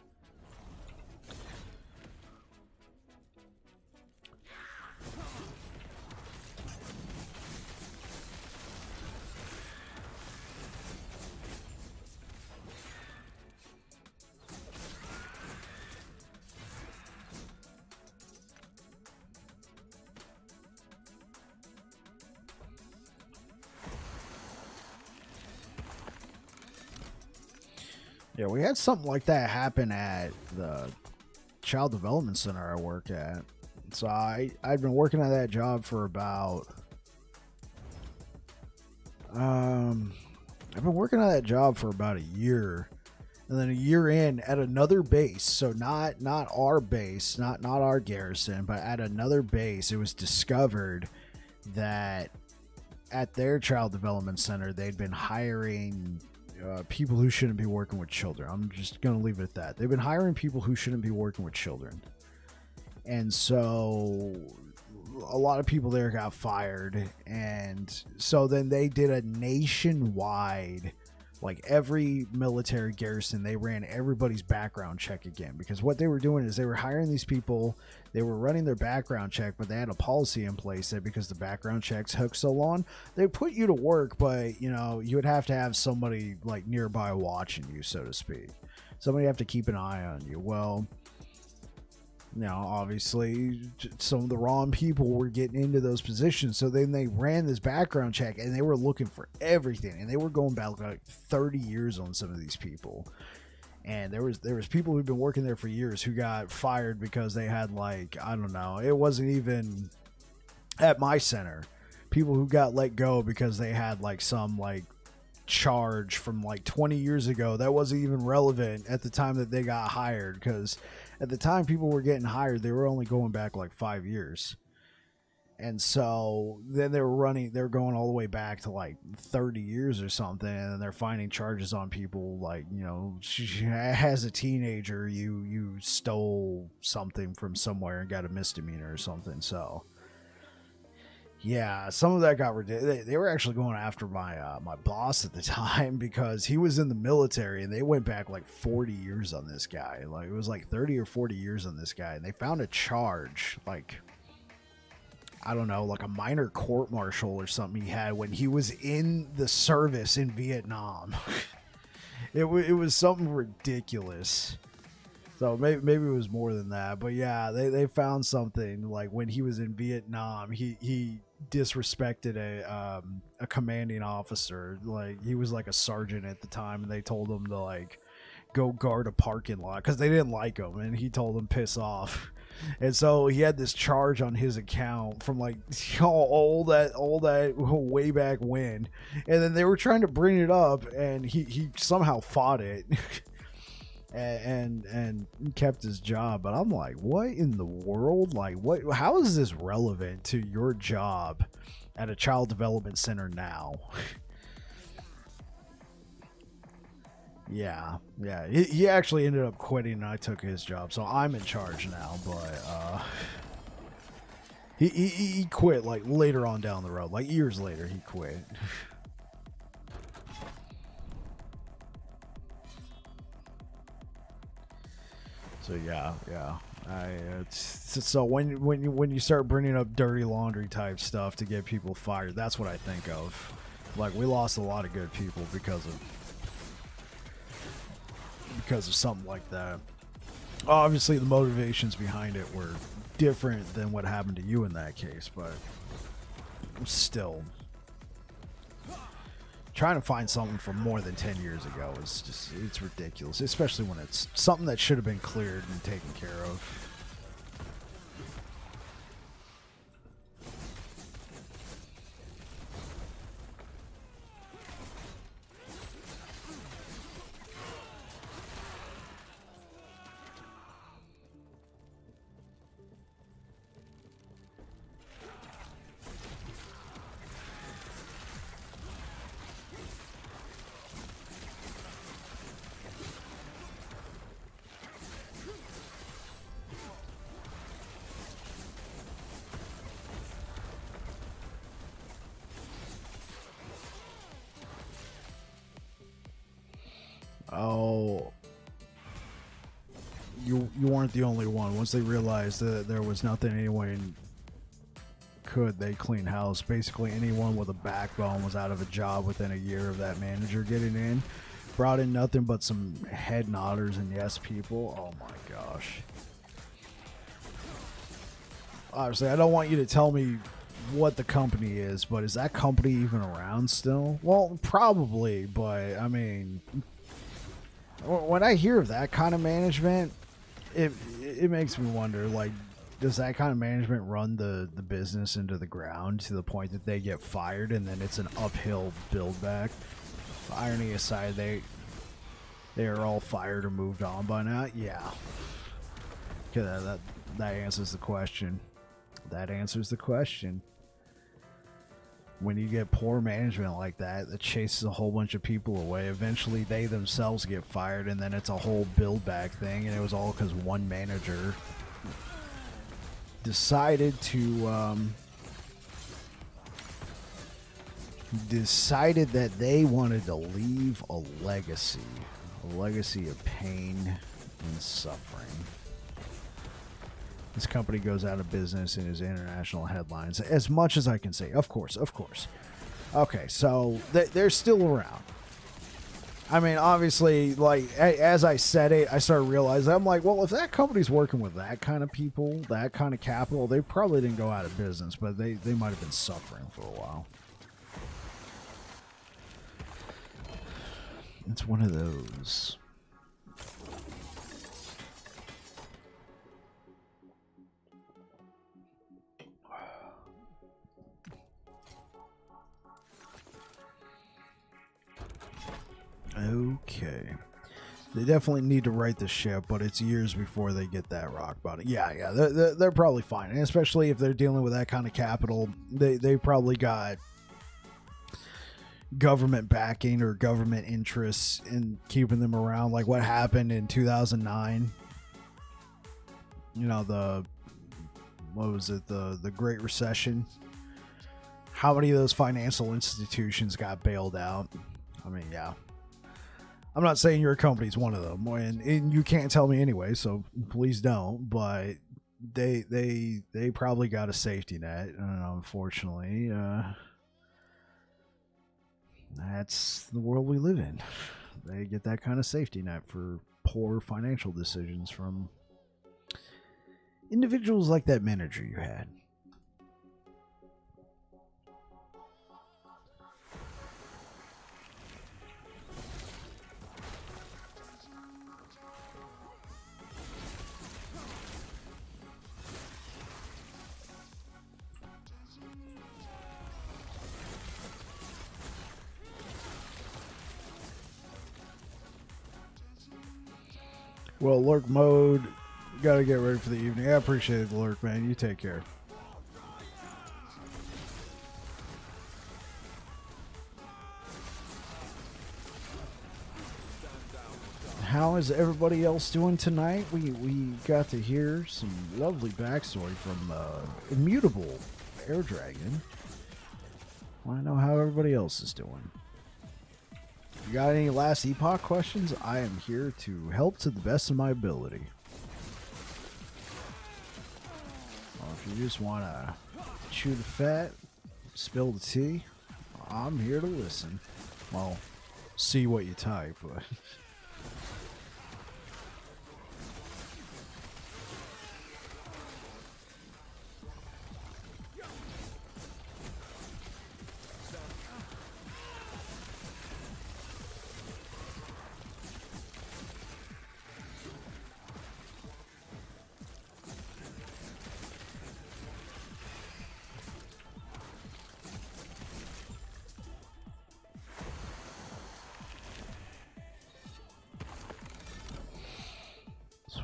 Yeah, we had something like that happen at the child development center I work at. So I'd been working at that job for about I've been working on that job for about a year, and then a year in at another base. So not our base, not our garrison, but at another base, it was discovered that at their child development center they'd been hiring people who shouldn't be working with children. I'm just gonna leave it at that. They've been hiring people who shouldn't be working with children, and so a lot of people there got fired, and so then they did a nationwide, like every military garrison, they ran everybody's background check again, because what they were doing is they were hiring these people, they were running their background check, but they had a policy in place that because the background checks took so long, they put you to work, but you know, you would have to have somebody like nearby watching you, so to speak. Somebody have to keep an eye on you. Well, you know, obviously some of the wrong people were getting into those positions. So then they ran this background check and they were looking for everything, and they were going back like 30 years on some of these people. And there was people who'd been working there for years who got fired because they had, like, I don't know, it wasn't even at my center. People who got let go because they had like some like charge from like 20 years ago that wasn't even relevant at the time that they got hired, because at the time people were getting hired, they were only going back like 5 years. And so then they were going all the way back to like 30 years or something, and then they're finding charges on people like, you know, as a teenager you stole something from somewhere and got a misdemeanor or something. So yeah, some of that got ridiculous. They were actually going after my boss at the time because he was in the military, and they went back like 40 years on this guy. Like, it was like 30 or 40 years on this guy, and they found a charge, like, I don't know, like a minor court martial or something he had when he was in the service in Vietnam. It was something ridiculous. So maybe it was more than that, but yeah, they found something like when he was in Vietnam, he disrespected a commanding officer. Like, he was like a sergeant at the time, and they told him to like go guard a parking lot because they didn't like him, and he told them piss off. And so he had this charge on his account from like all that way back when, and then they were trying to bring it up, and he somehow fought it. And kept his job. But I'm like, what in the world? Like, what? How is this relevant to your job at a child development center now? Yeah. He actually ended up quitting, and I took his job, so I'm in charge now. But he quit like later on down the road, like years later. He quit. So yeah. So when you start bringing up dirty laundry type stuff to get people fired, that's what I think of. Like, we lost a lot of good people because of something like that. Obviously, the motivations behind it were different than what happened to you in that case, but still, trying to find something from more than 10 years ago is just, it's ridiculous, especially when it's something that should have been cleared and taken care of. Oh, you weren't the only one. Once they realized that there was nothing anyone could, they clean house. Basically, anyone with a backbone was out of a job within a year of that manager getting in. Brought in nothing but some head nodders and yes people. Oh my gosh. Obviously, I don't want you to tell me what the company is, but is that company even around still? Well, probably, but I mean, when I hear of that kind of management, it makes me wonder, like, does that kind of management run the business into the ground to the point that they get fired and then it's an uphill build back? Irony aside, they are all fired or moved on by now. Yeah, that answers the question. That answers the question. When you get poor management like that chases a whole bunch of people away, eventually they themselves get fired, and then it's a whole build back thing, and it was all because one manager decided that they wanted to leave a legacy of pain and suffering. This company goes out of business and is international headlines. As much as I can say, of course. Okay, so they're still around. I mean, obviously, like, as I said it, I started realizing, I'm like, well, if that company's working with that kind of people, that kind of capital, they probably didn't go out of business, but they might have been suffering for a while. It's one of those. Okay. They definitely need to right the ship, but it's years before they get that rock bottom. Yeah, they're probably fine, and especially if they're dealing with that kind of capital, they probably got government backing or government interests in keeping them around, like what happened in 2009. You know, the Great Recession. How many of those financial institutions got bailed out? I mean, yeah. I'm not saying your company's one of them, and you can't tell me anyway, so please don't. But they probably got a safety net, and unfortunately, that's the world we live in. They get that kind of safety net for poor financial decisions from individuals like that manager you had. Well, lurk mode, gotta get ready for the evening. I appreciate the lurk, man. You take care. How is everybody else doing tonight? We got to hear some lovely backstory from Immutable Air Dragon. Want to know how everybody else is doing. You got any last Epoch questions? I am here to help to the best of my ability. Or if you just want to chew the fat, spill the tea, I'm here to listen. Well, see what you type, but...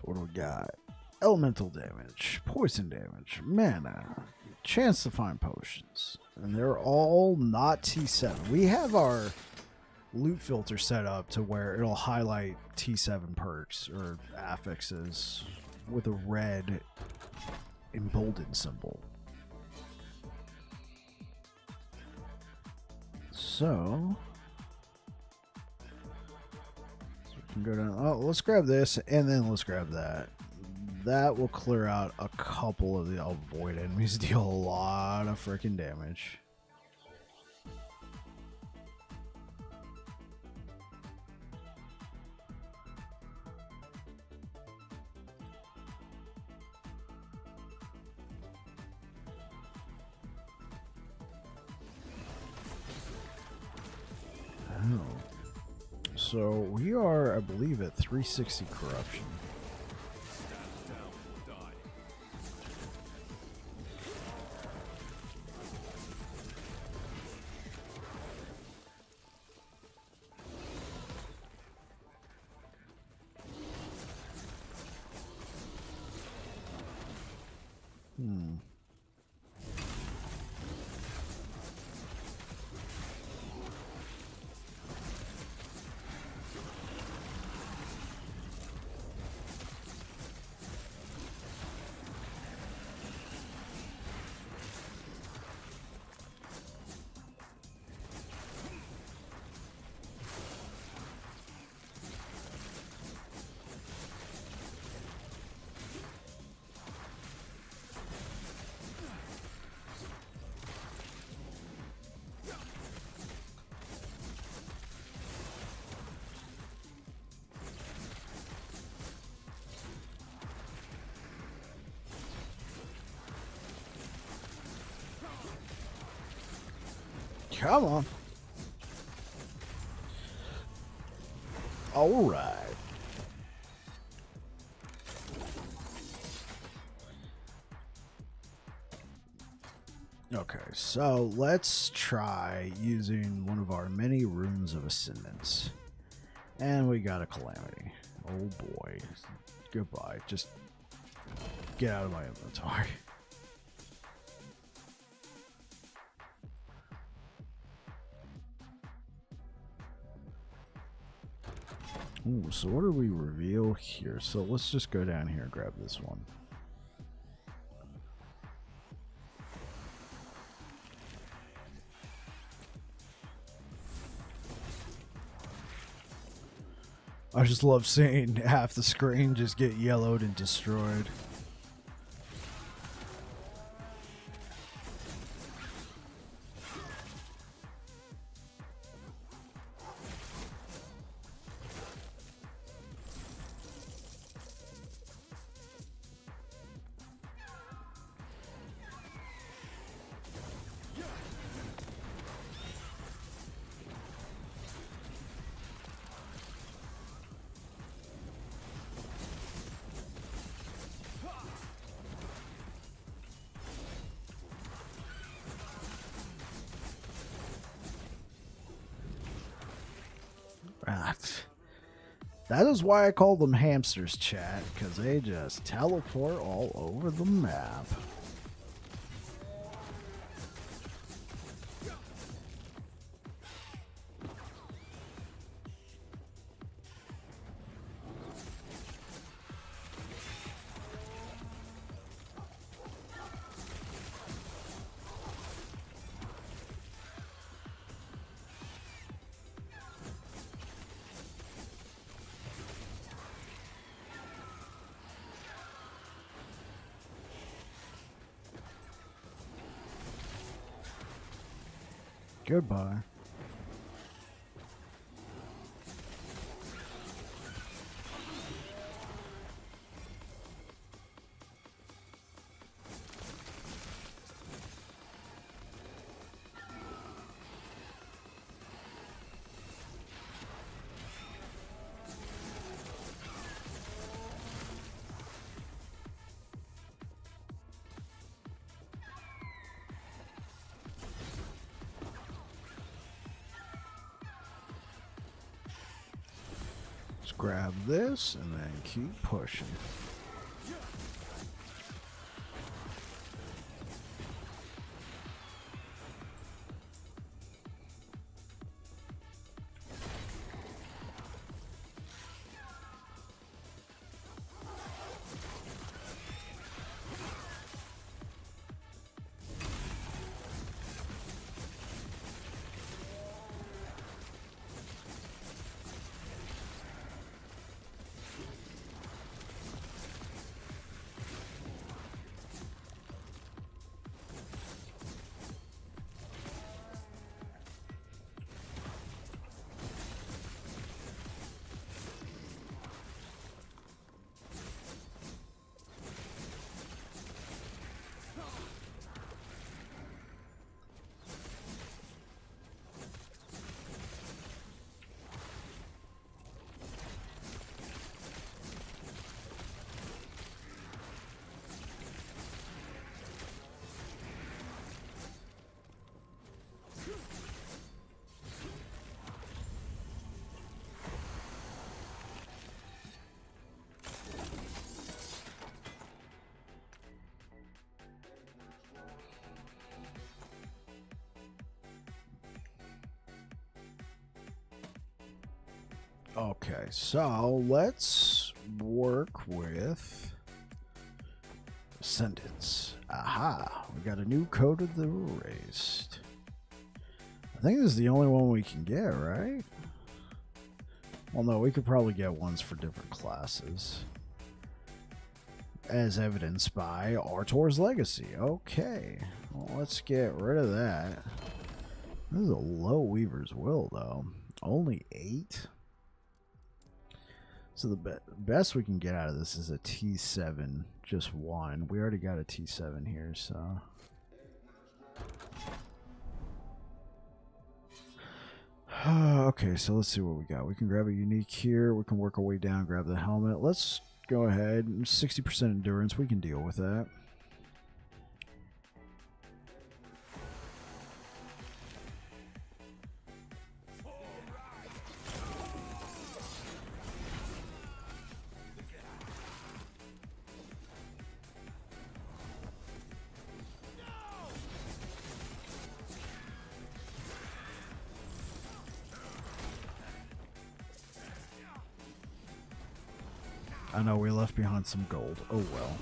What do we got? Elemental damage, poison damage, mana, chance to find potions. And they're all not T7. We have our loot filter set up to where it'll highlight T7 perks or affixes with a red emboldened symbol. So we can go down. Oh, let's grab this and then let's grab that. That will clear out a couple of the void enemies, deal a lot of freaking damage. Oh. So we are, I believe, at 360 corruption. Come on. All right. Okay, so let's try using one of our many runes of ascendance. And we got a calamity. Oh boy. Goodbye. Just get out of my inventory. Ooh, so what do we reveal here? So let's just go down here and grab this one. I just love seeing half the screen just get yellowed and destroyed. That is why I call them hamsters, chat, because they just teleport all over the map. Goodbye. Let's grab this and then keep pushing. Okay, so let's work with Ascendance. Aha, we got a new Code of the Erased. I think this is the only one we can get, right? Well, no, we could probably get ones for different classes. As evidenced by Artor's Legacy. Okay, well, let's get rid of that. This is a low Weaver's Will, though. Only 8? So the best we can get out of this is a T7, just one. We already got a T7 here, so... Okay, so let's see what we got. We can grab a unique here. We can work our way down, grab the helmet. Let's go ahead. 60% endurance. We can deal with that. I know we left behind some gold. Oh well.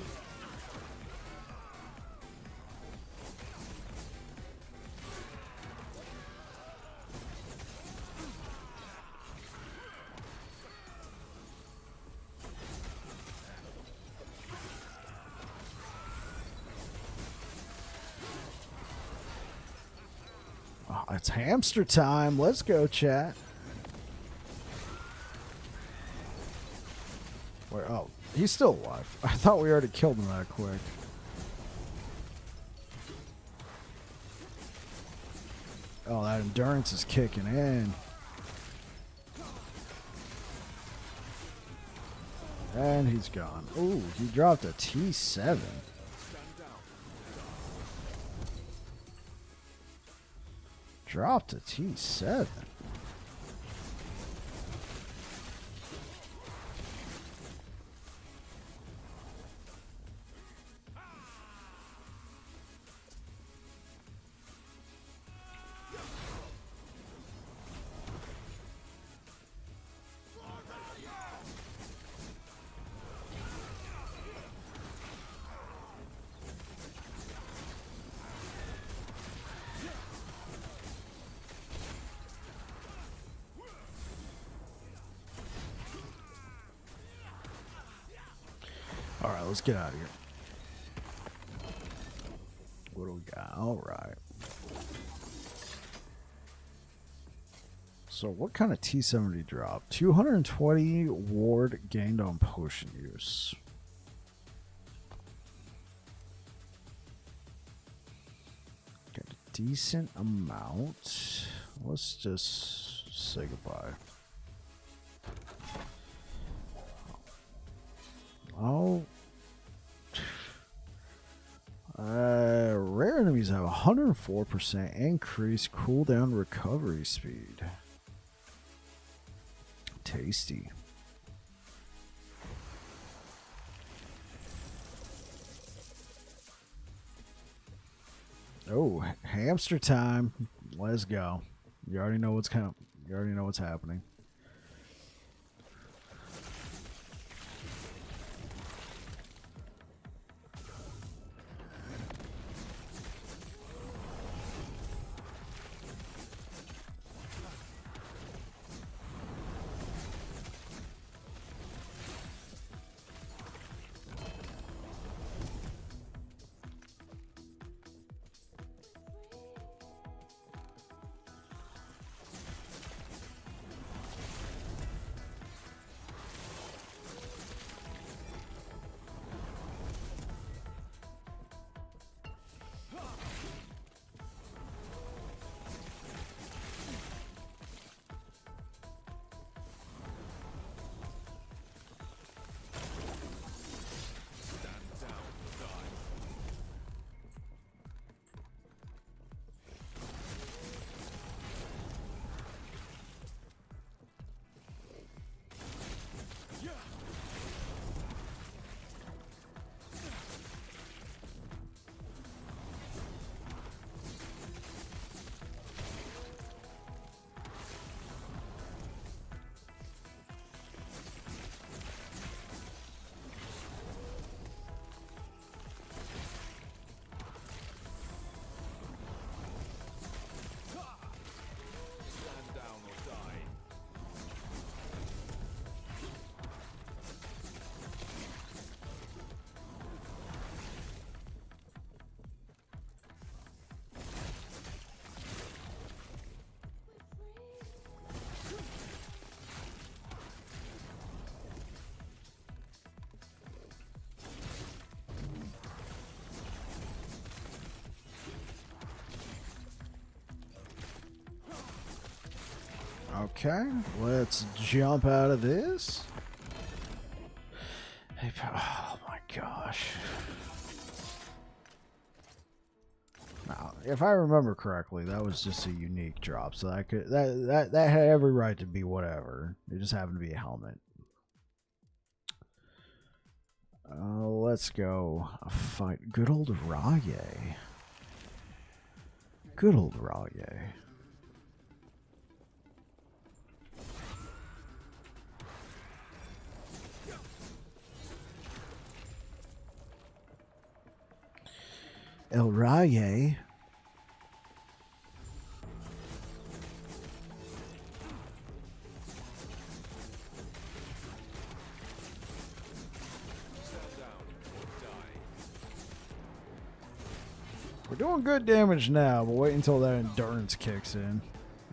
Oh, it's hamster time. Let's go, chat. Where? Oh, he's still alive. I thought we already killed him that quick. Oh, that endurance is kicking in. And he's gone. Ooh, he dropped a T7. Dropped a T7. All right, let's get out of here. What do we got? All right. So what kind of T70 drop? 220 ward gained on potion use. Got a decent amount. Let's just say goodbye. Oh. Rare enemies have 104% increased cooldown recovery speed. Tasty. Oh, hamster time. Let's go. You already know what's you already know what's happening. Okay, let's jump out of this. Oh my gosh. Now, if I remember correctly, that was just a unique drop, so that had every right to be whatever. It just happened to be a helmet. Let's go fight good old Raye. Good old Raye. El Raye. We're doing good damage now, but wait until that endurance kicks in.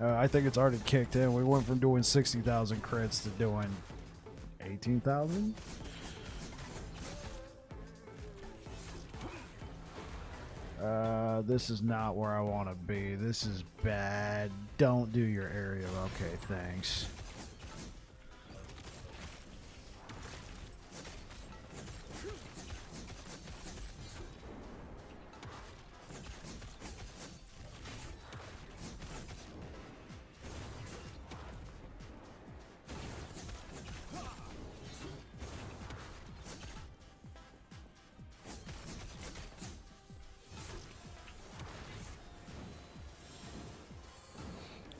I think it's already kicked in. We went from doing 60,000 crits to doing 18,000. This is not where I want to be. This is bad. Don't do your area. Okay, thanks.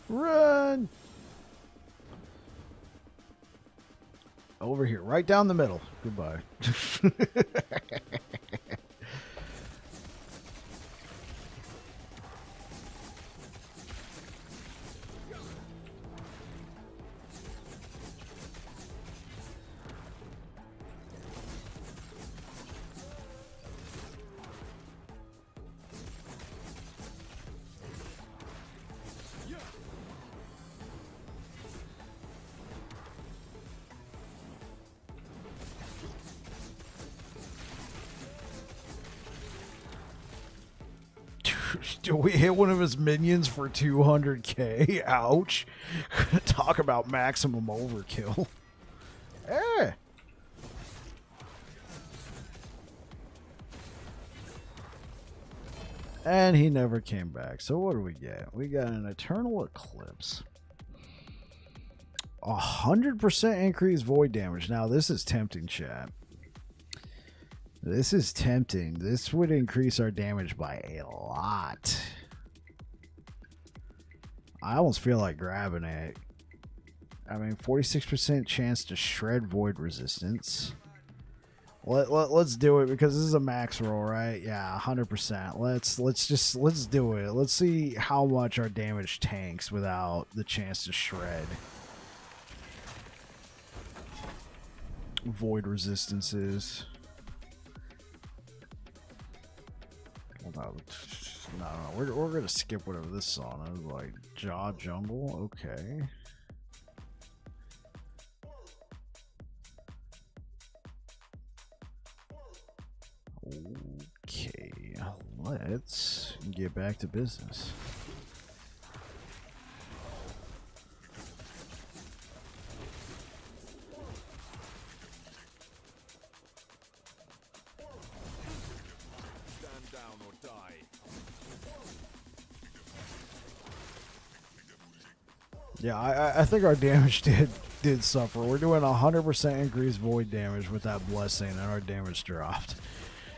Run! Over here, right down the middle. Goodbye. We hit one of his minions for 200k. Ouch. Talk about maximum overkill. Eh. And he never came back. So what do we get? We got an Eternal Eclipse. 100% increased void damage. Now this is tempting, chat. This is tempting. This would increase our damage by a lot. I almost feel like grabbing it. I mean, 46% chance to shred void resistance. Let's do it because this is a max roll, right? Yeah, 100%. Let's do it. Let's see how much our damage tanks without the chance to shred void resistances. No, we're gonna skip whatever this song is. Like Jaw Jungle, okay. Okay, let's get back to business. Yeah, I think our damage did suffer. We're doing 100% increased void damage with that blessing, and our damage dropped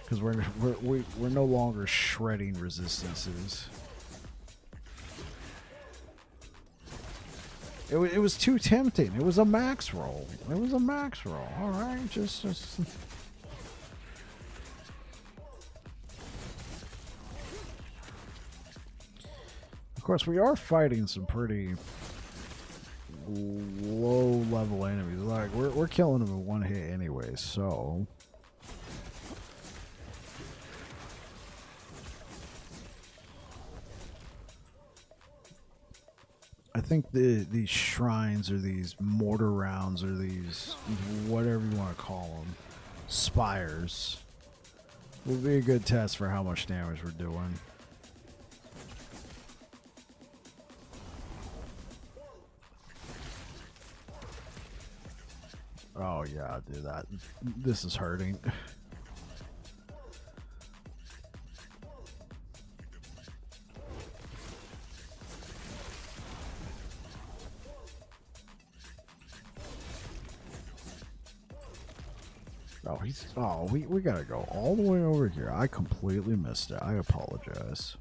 because we're no longer shredding resistances. It was too tempting. It was a max roll. It was a max roll. All right, just. Of course, we are fighting some pretty low level enemies. Like we're killing them in one hit anyway, so I think these shrines or these mortar rounds or these whatever you want to call them, spires, will be a good test for how much damage we're doing. Oh yeah, do that. This is hurting. Oh, he's. Oh, we gotta go all the way over here. I completely missed it. I apologize.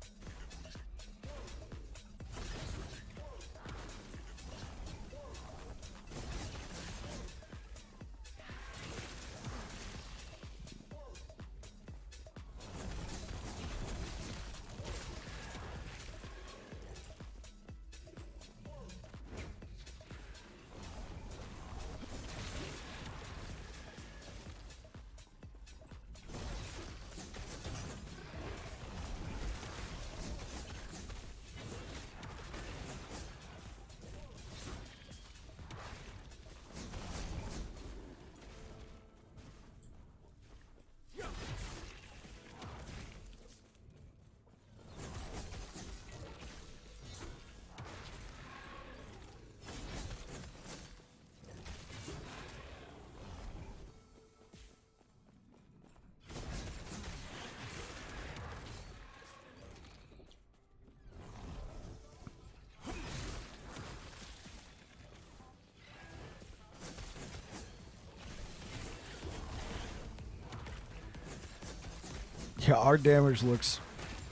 Yeah, our damage looks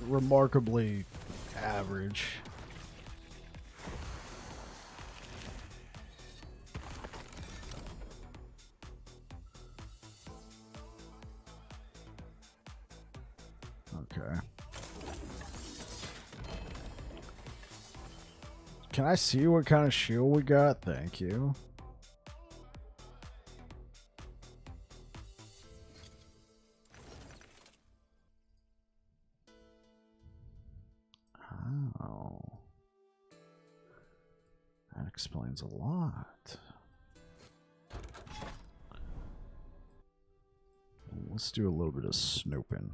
remarkably average. Okay. Can I see what kind of shield we got? Thank you. Oh. That explains a lot. Let's do a little bit of snooping.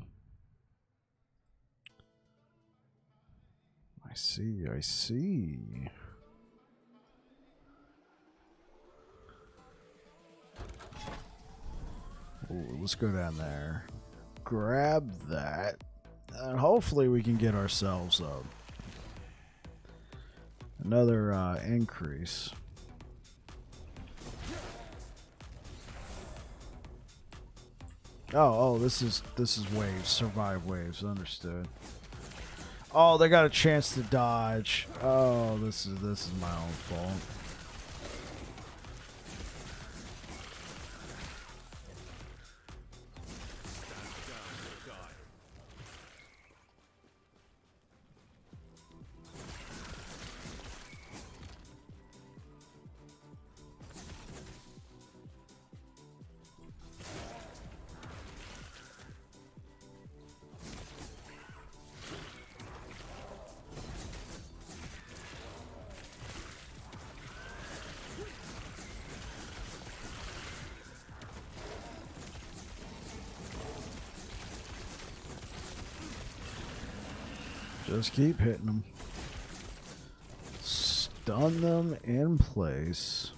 I see, I see. Ooh, let's go down there. Grab that. And hopefully we can get ourselves another increase. Oh, this is waves. Survive waves. Understood. Oh, they got a chance to dodge. Oh, this is my own fault. Just keep hitting them. Stun them in place.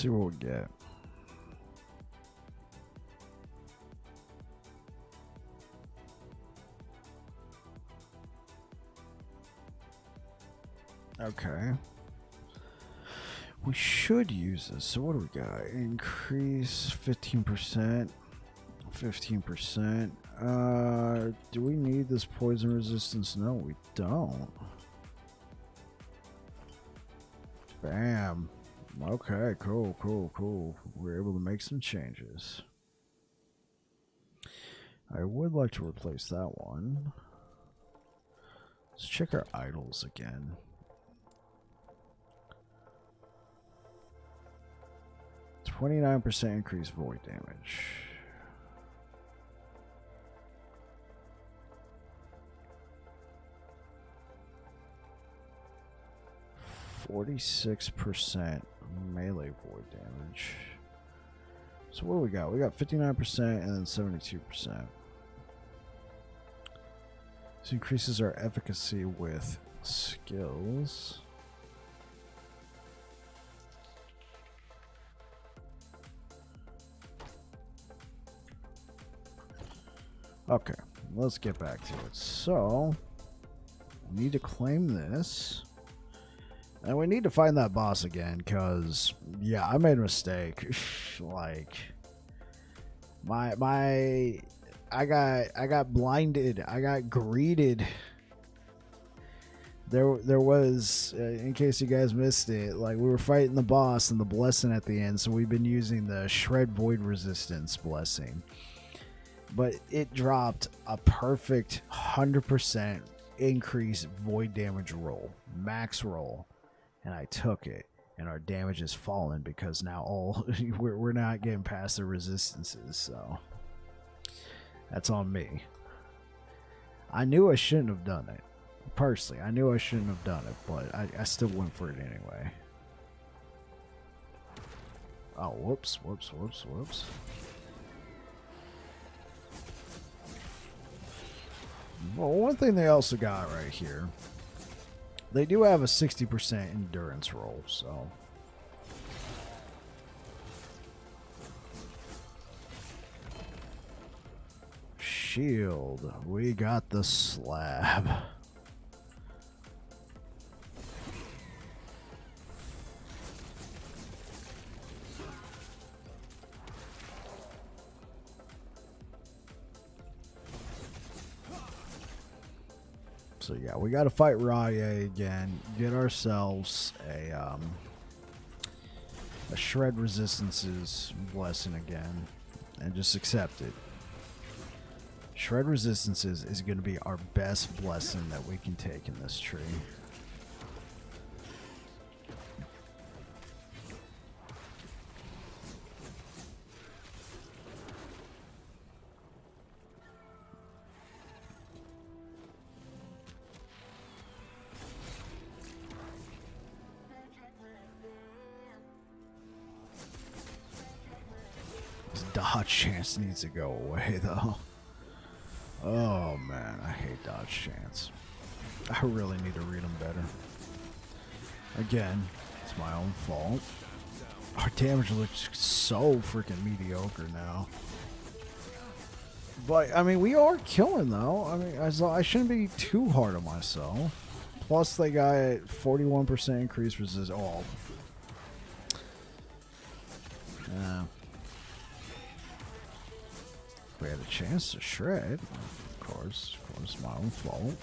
see what we get. Okay. We should use this. So what do we got? Increase 15%. 15%. Do we need this poison resistance? No, we don't. Bam. Okay, cool, cool, cool. We're able to make some changes. I would like to replace that one. Let's check our idols again. %29 increased void damage. 46% melee void damage. So what do we got? We got 59% and then 72%. This increases our efficacy with skills. Okay, let's get back to it. So, we need to claim this. And we need to find that boss again, because, yeah, I made a mistake. Like, I got blinded. I got greeted. There was, in case you guys missed it, like, we were fighting the boss and the blessing at the end, so we've been using the Shred Void Resistance blessing. But it dropped a perfect 100% increase void damage roll, max roll, and I took it. And our damage has fallen because now we're not getting past the resistances. So that's on me. I knew I shouldn't have done it. Personally, I knew I shouldn't have done it, but I still went for it anyway. Oh, whoops. Well, one thing they also got right here, they do have a 60% endurance roll, so. Shield. We got the slab. So yeah, we got to fight Raya again. Get ourselves a Shred Resistances blessing again, and just accept it. Shred Resistances is going to be our best blessing that we can take in this tree. Dodge chance needs to go away, though. Oh man, I hate dodge chance. I really need to read them better. Again, it's my own fault. Our damage looks so freaking mediocre now. But, I mean, we are killing, though. I mean, I shouldn't be too hard on myself. Plus, they got 41% increased resistance. Oh. Yeah. We had a chance to shred. Of course, my own fault.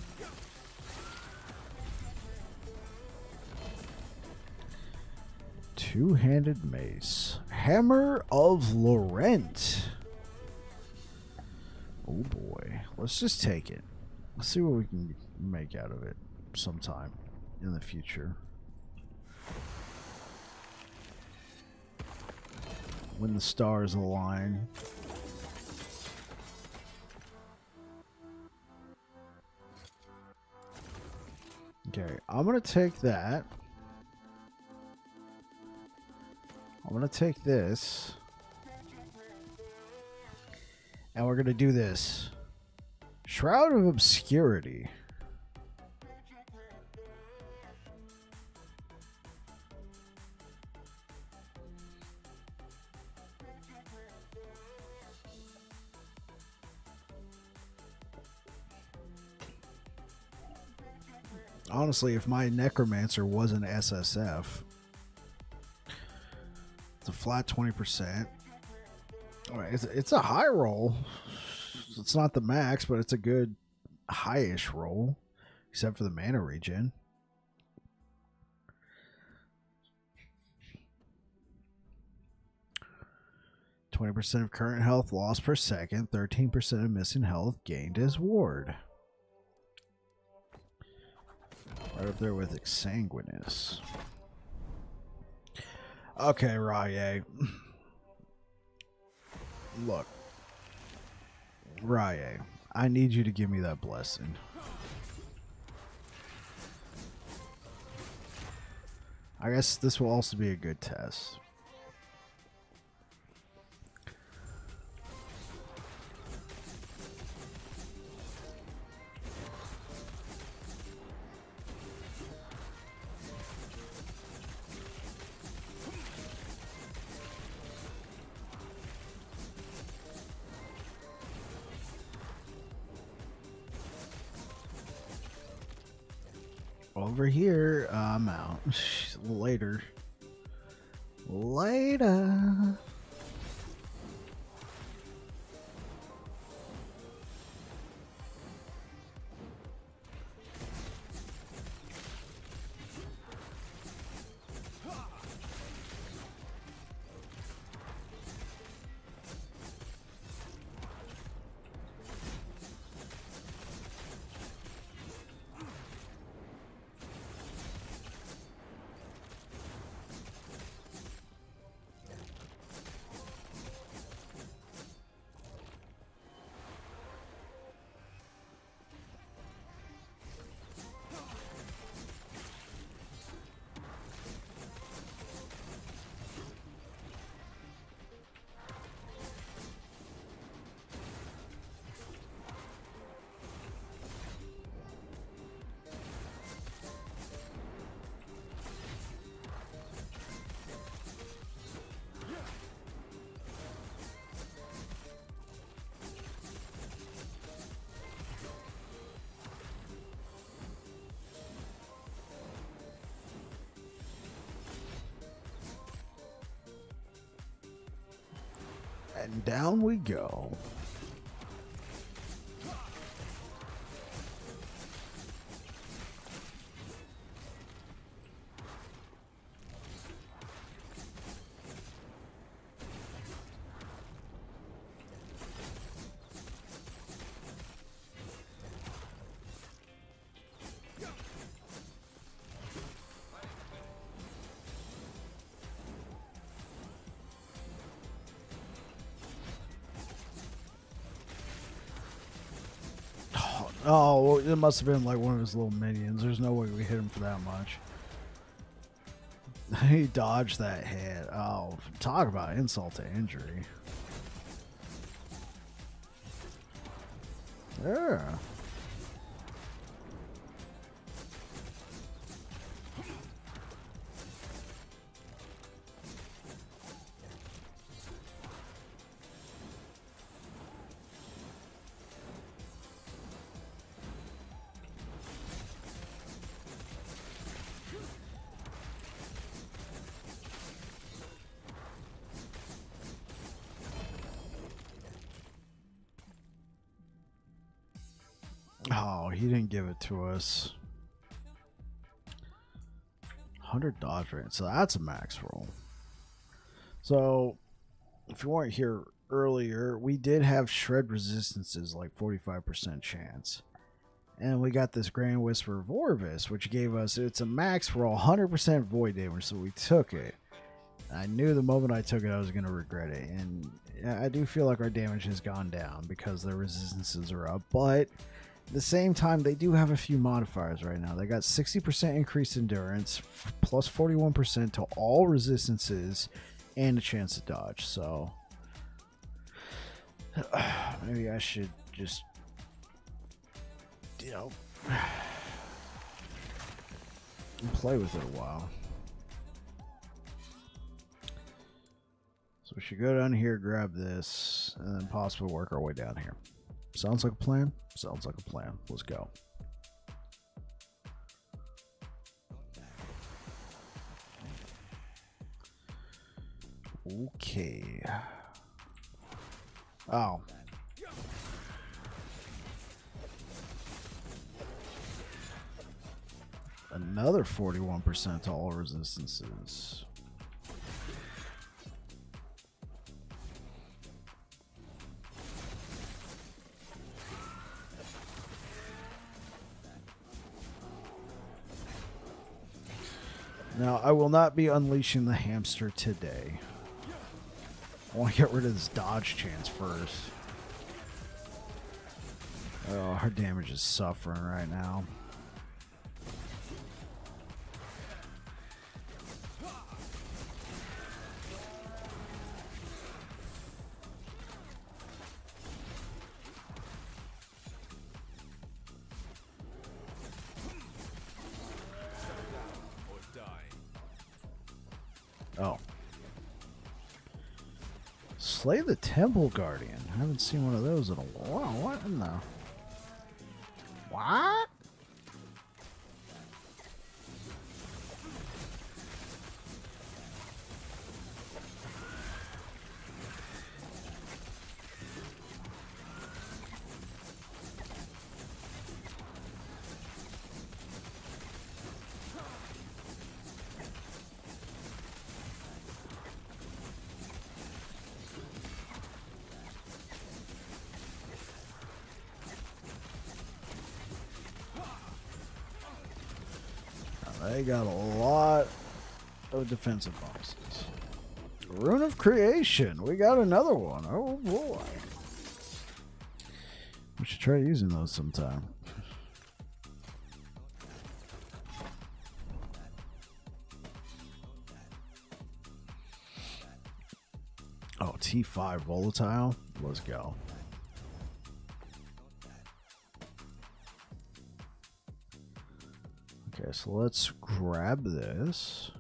Two-handed mace. Hammer of Laurent. Oh boy. Let's just take it. Let's see what we can make out of it sometime in the future. When the stars align. Okay, I'm going to take that. I'm going to take this. And we're going to do this. Shroud of Obscurity. Honestly, if my Necromancer wasn't SSF, it's a flat 20%. All right, it's a high roll. It's not the max, but it's a good high-ish roll, except for the mana regen. %, of current health lost per second, 13% of missing health gained as ward. Right up there with Exsanguinous. Okay, Rye. Look. Rye, I need you to give me that blessing. I guess this will also be a good test. Over here, I'm out. Later. Later. And down we go. Oh, well, it must have been like one of his little minions. There's no way we hit him for that much. He dodged that hit. Oh, talk about insult to injury. Yeah. Oh, he didn't give it to us. 100 dodge rate. So that's a max roll. So if you weren't here earlier, we did have shred resistances like 45% chance. And we got this Grand Whisper of Orvis, which gave us, it's a max roll, 100% void damage, so we took it. I knew the moment I took it, I was going to regret it. And I do feel like our damage has gone down because the resistances are up. But at the same time, they do have a few modifiers right now. They got 60% increased endurance, plus 41% to all resistances, and a chance to dodge. So maybe I should just, you know, play with it a while. So we should go down here, grab this, and then possibly work our way down here. Sounds like a plan? Sounds like a plan. Let's go. Okay. Oh. Another 41% to all resistances. Now, I will not be unleashing the hamster today. I want to get rid of this dodge chance first. Oh, her damage is suffering right now. Oh. Slay the Temple Guardian. I haven't seen one of those in a while. What in the... What? They got a lot of defensive bonuses. Rune of Creation. We got another one. Oh boy. We should try using those sometime. Oh, T5 volatile. Let's go. Okay, so let's grab this.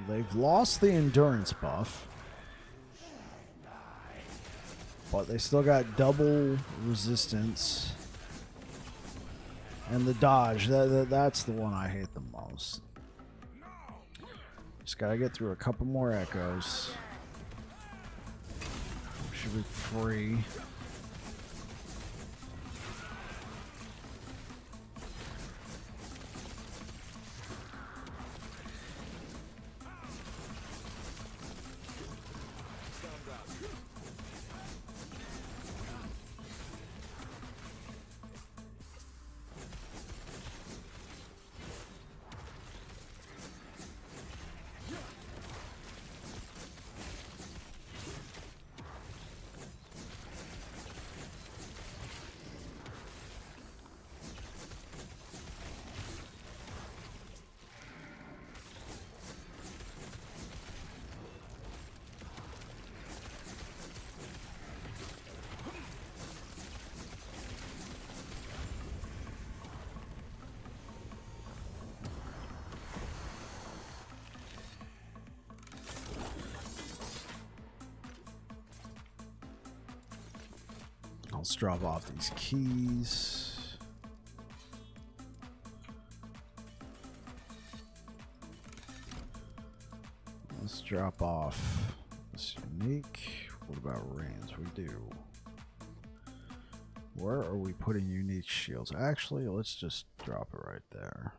They've lost the endurance buff, but they still got double resistance and the dodge. That's the one I hate the most. Just gotta get through a couple more echoes. Should be free. Let's drop off these keys. Let's drop off this unique. What about reigns? We do. Where are we putting unique shields? Actually, let's just drop it right there.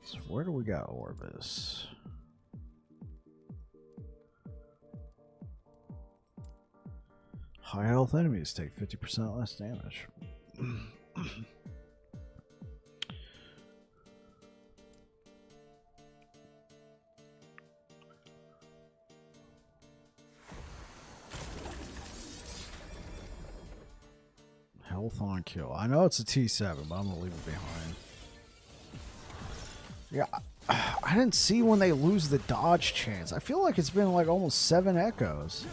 So where do we got Orbis? High health enemies take 50% less damage. Health on kill. I know it's a T7, but I'm gonna leave it behind. Yeah, I didn't see when they lose the dodge chance. I feel like it's been like almost 7 echoes.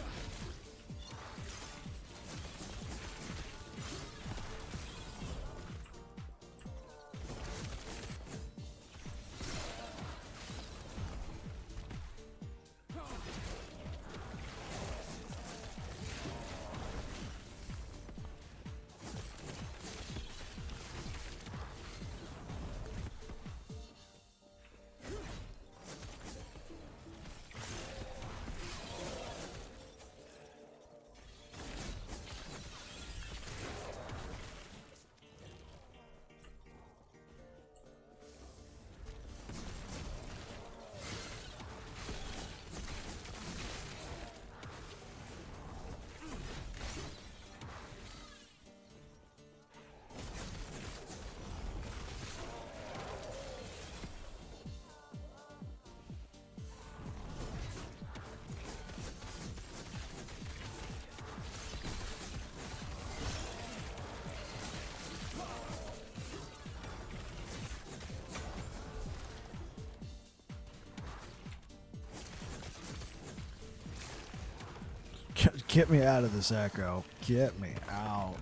Get me out of this echo. Get me out.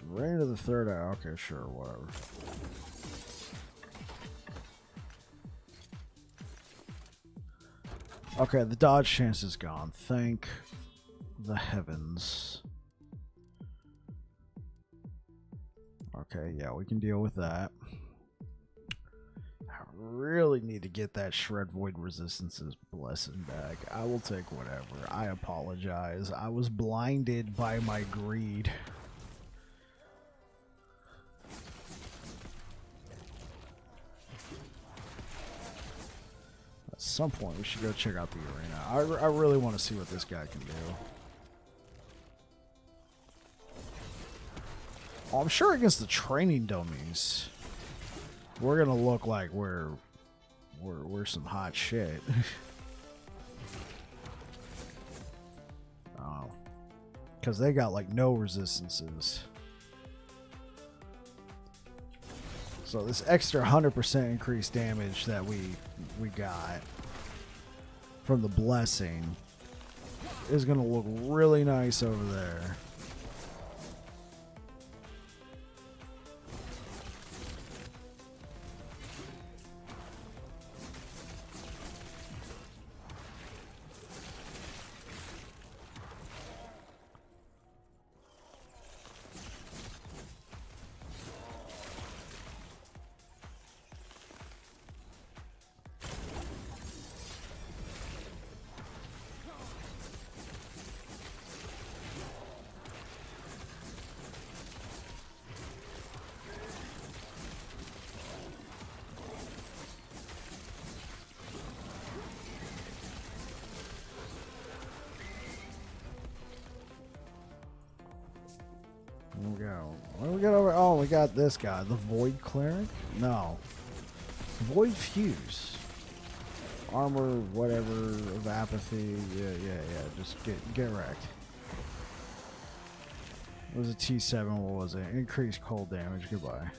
Right into the third eye. Okay, sure, whatever. Okay, the dodge chance is gone. Thank the heavens. Okay, yeah, we can deal with that. I really need to get that Shred Void Resistance's blessing back. I will take whatever. I apologize. I was blinded by my greed. At some point, we should go check out the arena. I really want to see what this guy can do. Oh, I'm sure against the training dummies, we're gonna look like we're some hot shit. Oh, because they got like no resistances. So this extra 100% increased damage that we got from the blessing is gonna look really nice over there. There we go. What do we got over? Oh, we got this guy, the Void Cleric. No, Void Fuse, armor, whatever of apathy. Yeah. Just get wrecked. It was a T7. What was it? Increased cold damage. Goodbye.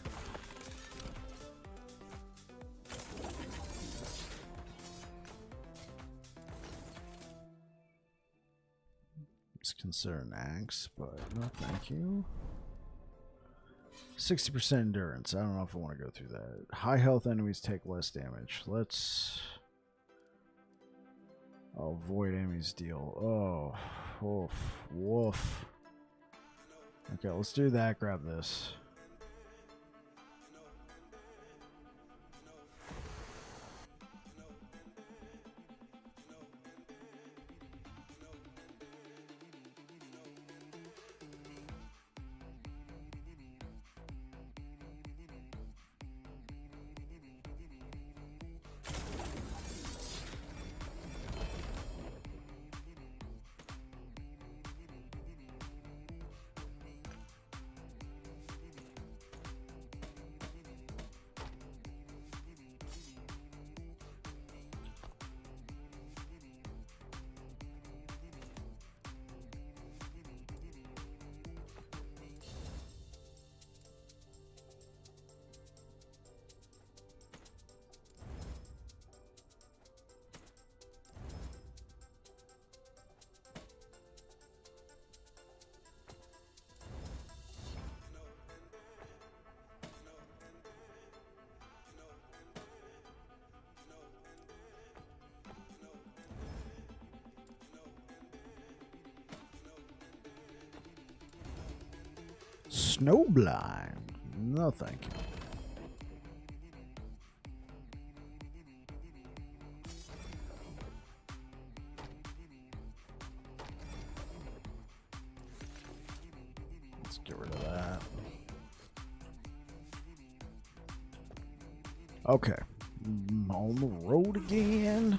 It's considered an axe, but no, thank you. 60% endurance. I don't know if I want to go through that. High health enemies take less damage. Let's... Oh, void enemies deal. Oh, woof. Okay, let's do that. Grab this. Snowblind. No, thank you. Let's get rid of that. Okay. On the road again.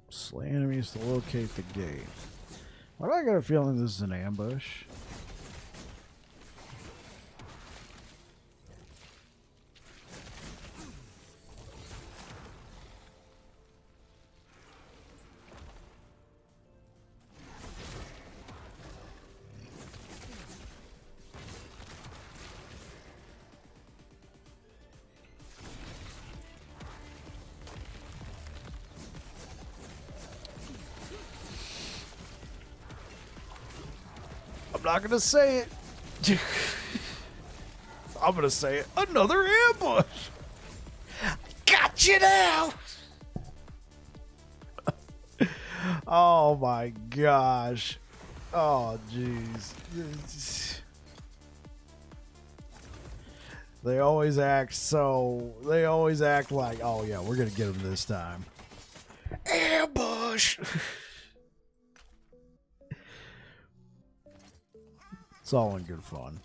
Slay enemies to locate the gate. Why do I got a feeling this is an ambush? I'm not gonna say it. I'm gonna say it. Another ambush. Got you now. Oh my gosh. Oh jeez. They always act so. They always act like, oh yeah, we're gonna get him this time. Ambush. It's all in good fun.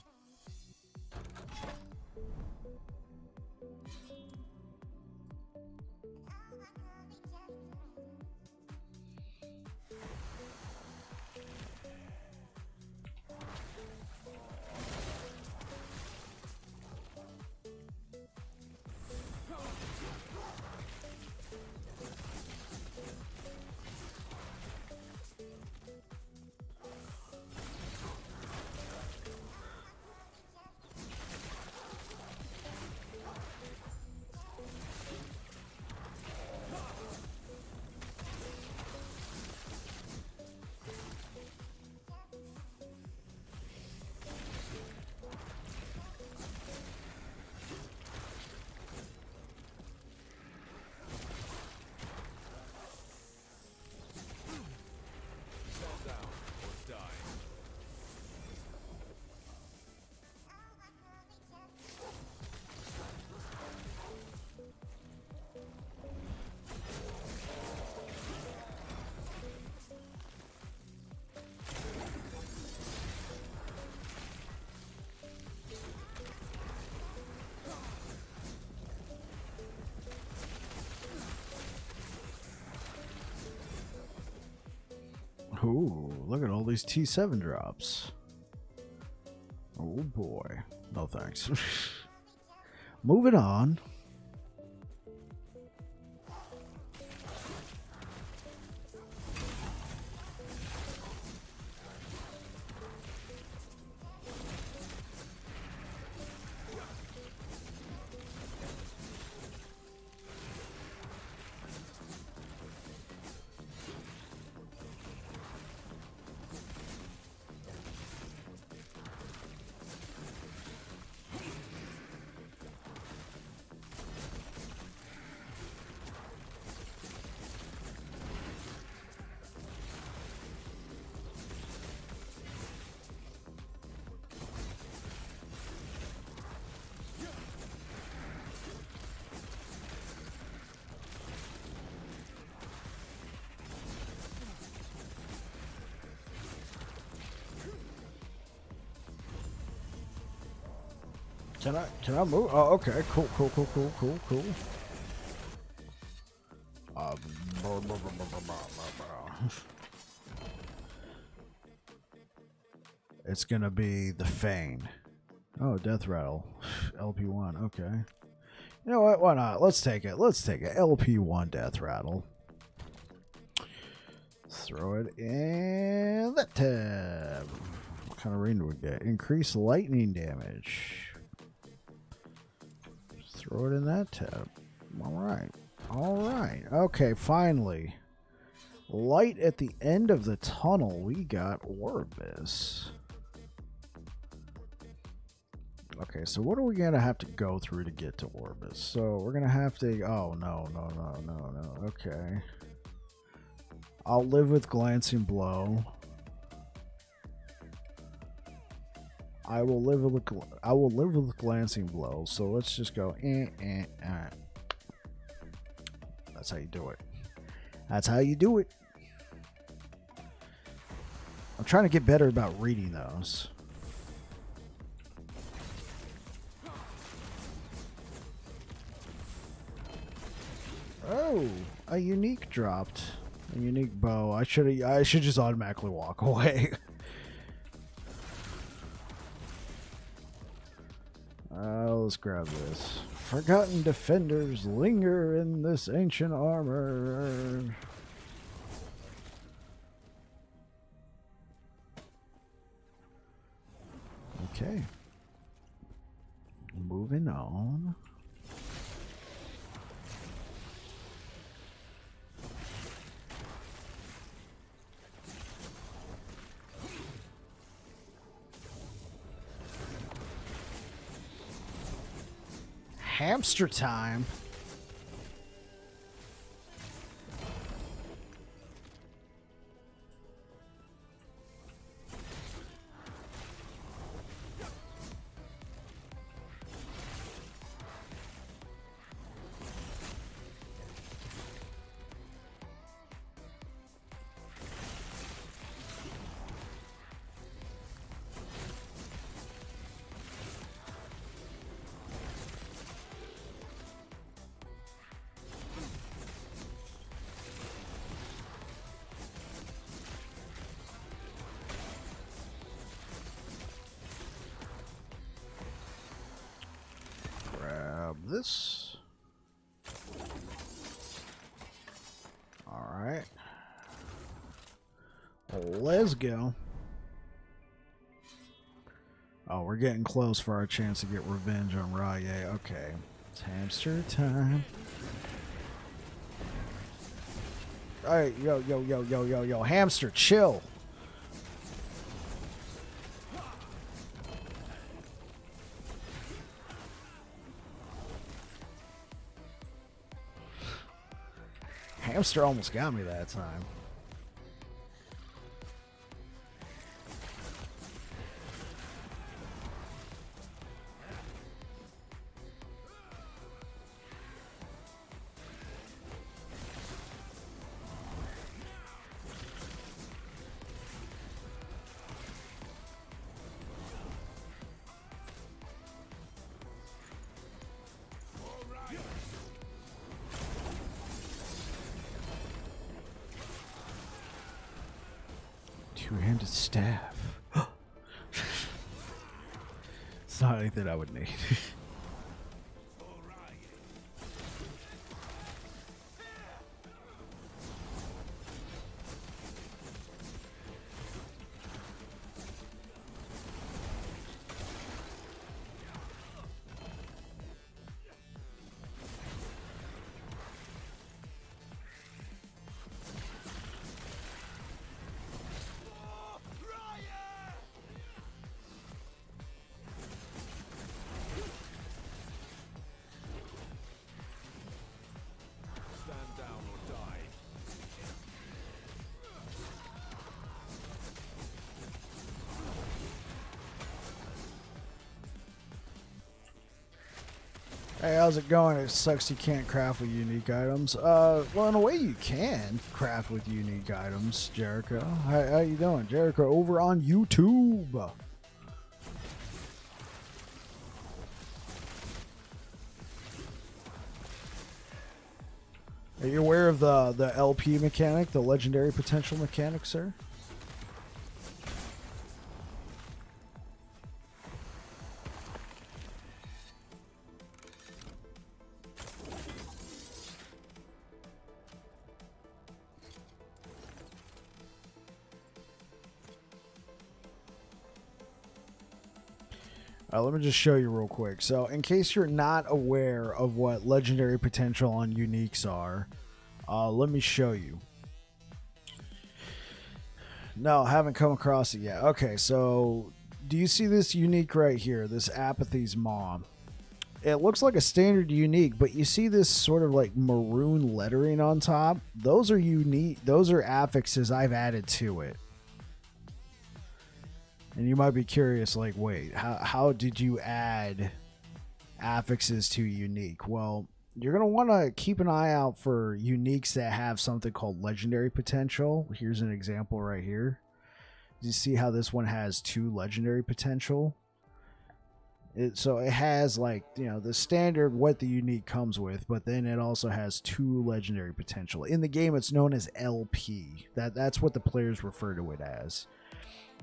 Ooh, look at all these T7 drops. Oh boy. No thanks. Moving on. Can I move? Oh, okay. Cool. Uh, it's gonna be the Fane. Oh, Death Rattle. LP1. Okay. You know what? Why not? Let's take it. LP1 Death Rattle. Throw it in that tab. What kind of rain do we get? Increase lightning damage. Throw it in that tab. Alright. Okay, finally. Light at the end of the tunnel. We got Orbis. Okay, so what are we going to have to go through to get to Orbis? So we're going to have to... Oh, no. Okay. I'll live with Glancing Blow. I will live with Glancing Blow. So let's just go. That's how you do it. I'm trying to get better about reading those. Oh, a unique dropped. A unique bow. I should just automatically walk away. Let's grab this. Forgotten defenders linger in this ancient armor. Okay. Moving on. Hamster time. This. All right. Let's go. Oh, we're getting close for our chance to get revenge on Rye. Okay. It's hamster time. All right, yo. Hamster, chill. Hamster almost got me that time. Two-handed staff. It's not anything I would need. Hey, how's it going? It sucks you can't craft with unique items. Well, in a way you can craft with unique items, Jericho. How you doing? Jericho over on YouTube. Are you aware of the LP mechanic, the legendary potential mechanic, sir? Let me just show you real quick. So, in case you're not aware of what legendary potential on uniques are, let me show you. No, haven't come across it yet. Okay, so do you see this unique right here? This Apathy's Maw. It looks like a standard unique, but you see this sort of like maroon lettering on top? Those are unique. Those are affixes I've added to it. And you might be curious, like, wait, how did you add affixes to unique? Well, you're going to want to keep an eye out for uniques that have something called legendary potential. Here's an example right here. Do you see how this one has 2 legendary potential? So it has, like, you know, the standard what the unique comes with, but then it also has 2 legendary potential. In the game, it's known as LP. That's what the players refer to it as.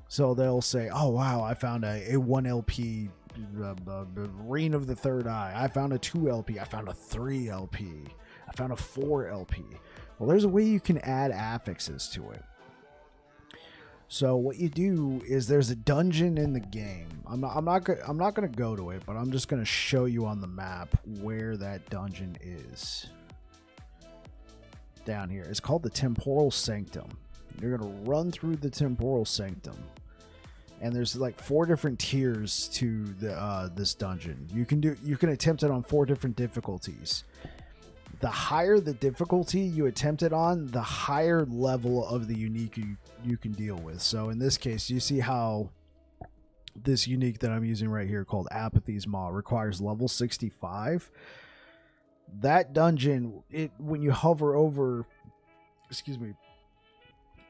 So they'll say, oh, wow, I found a 1 LP Ring of the Third Eye. I found a 2 LP. I found a 3 LP. I found a 4 LP. Well, there's a way you can add affixes to it. So what you do is there's a dungeon in the game. I'm not going to go to it, but I'm just going to show you on the map where that dungeon is. Down here. It's called the Temporal Sanctum. You're going to run through the Temporal Sanctum, and there's like 4 different tiers to the this dungeon. You can attempt it on 4 different difficulties. The higher the difficulty you attempt it on, the higher level of the unique you can deal with. So in this case, you see how this unique that I'm using right here called Apathy's Maw requires level 65. That dungeon, when you hover over,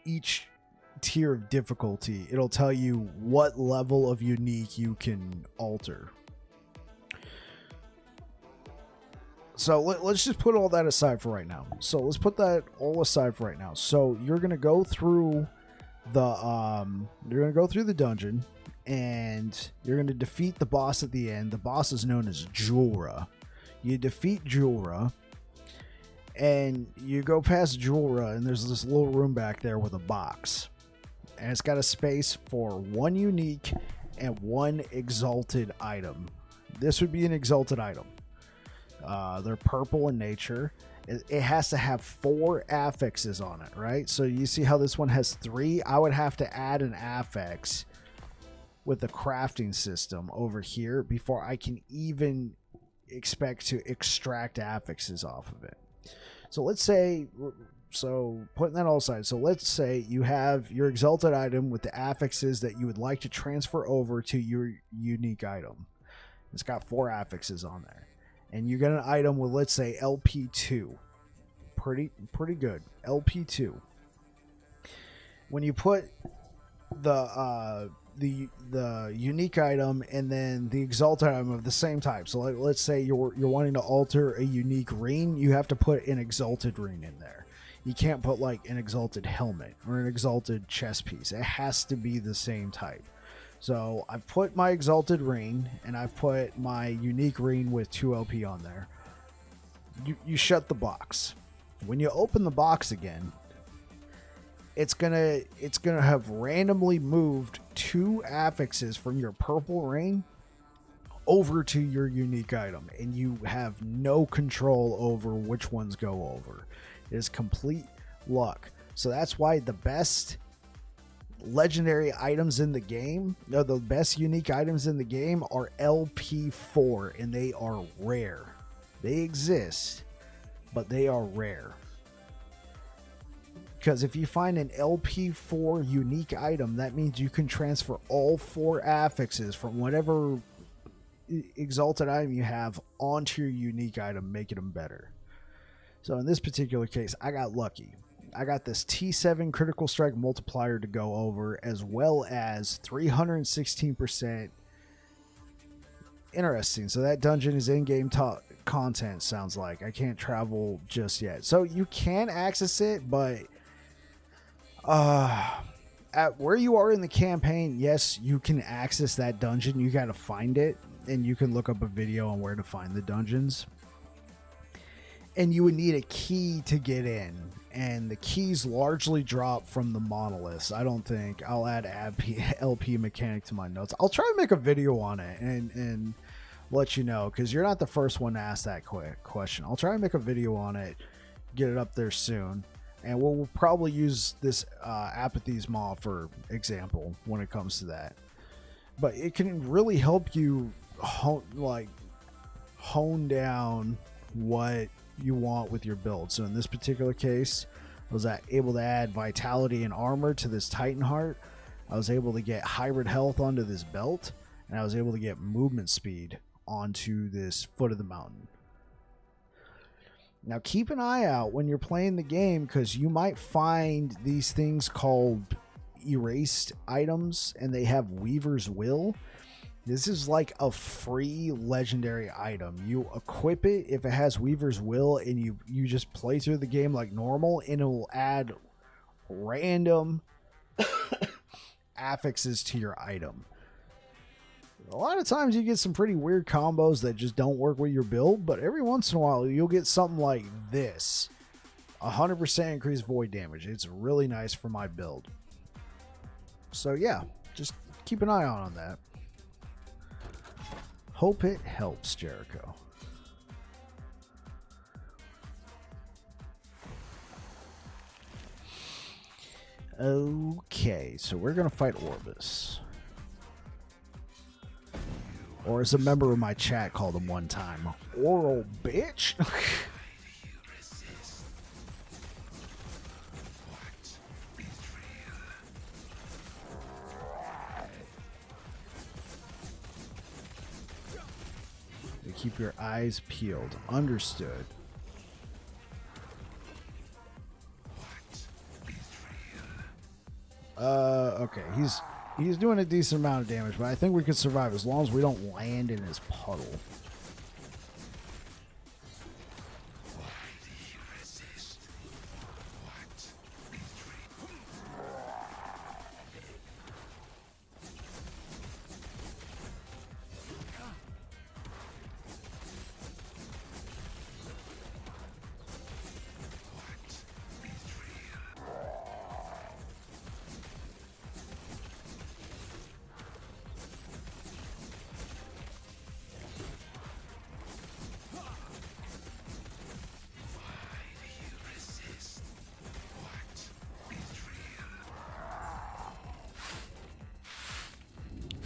each tier of difficulty, it'll tell you what level of unique you can alter. So let's just put all that aside for right now. So let's put that all aside for right now. So you're gonna go through the dungeon, and you're gonna defeat the boss at the end. The boss is known as Julra. You defeat Julra, and you go past Julra, and there's this little room back there with a box, and it's got a space for 1 unique and 1 exalted item. This would be an exalted item. They're purple in nature. It has to have 4 affixes on it, right? So you see how this one has 3? I would have to add an affix with the crafting system over here before I can even expect to extract affixes off of it. So let's say, putting that all aside, so let's say you have your exalted item with the affixes that you would like to transfer over to your unique item. It's got 4 affixes on there. And you get an item with, let's say, LP2. Pretty good. LP2. When you put the unique item and then the exalted item of the same type. So let's say you're wanting to alter a unique ring, you have to put an exalted ring in there. You can't put like an exalted helmet or an exalted chest piece. It has to be the same type. So I've put my exalted ring and I've put my unique ring with 2 LP on there. You shut the box. When you open the box again, it's gonna have randomly moved 2 affixes from your purple ring over to your unique item, and you have no control over which ones go over. It is complete luck. So that's why the best legendary items in the game, no, the best unique items in the game are LP4, and they are rare. They exist, but they are rare. Because if you find an LP4 unique item, that means you can transfer all 4 affixes from whatever exalted item you have onto your unique item, making them better. So in this particular case, I got lucky. I got this T7 critical strike multiplier to go over, as well as 316%. Interesting. So that dungeon is in-game content sounds like. I can't travel just yet. So you can access it, but at where you are in the campaign, yes, you can access that dungeon. You got to find it, and you can look up a video on where to find the dungeons. And you would need a key to get in, and the keys largely drop from the monoliths. I don't think I'll add LP mechanic to my notes. I'll try to make a video on it and let you know, because you're not the first one to ask that question. I'll try and make a video on it, get it up there soon, and we'll probably use this Apathy's Maw for example when it comes to that. But it can really help you hone down what you want with your build. So in this particular case, I was able to add vitality and armor to this Titan Heart. I was able to get hybrid health onto this belt, and I was able to get movement speed onto this foot of the mountain. Now keep an eye out when you're playing the game, because you might find these things called erased items, and they have Weaver's Will. This is like a free legendary item. You equip it if it has Weaver's Will, and you just play through the game like normal, and it will add random affixes to your item. A lot of times you get some pretty weird combos that just don't work with your build, but every once in a while you'll get something like this. 100% increased void damage. It's really nice for my build. So yeah, just keep an eye on that. Hope it helps, Jericho. Okay, so we're going to fight Orbis. Or as a member of my chat called him one time, oral bitch. Keep your eyes peeled. Understood. Okay, he's doing a decent amount of damage, but I think we could survive as long as we don't land in his puddle.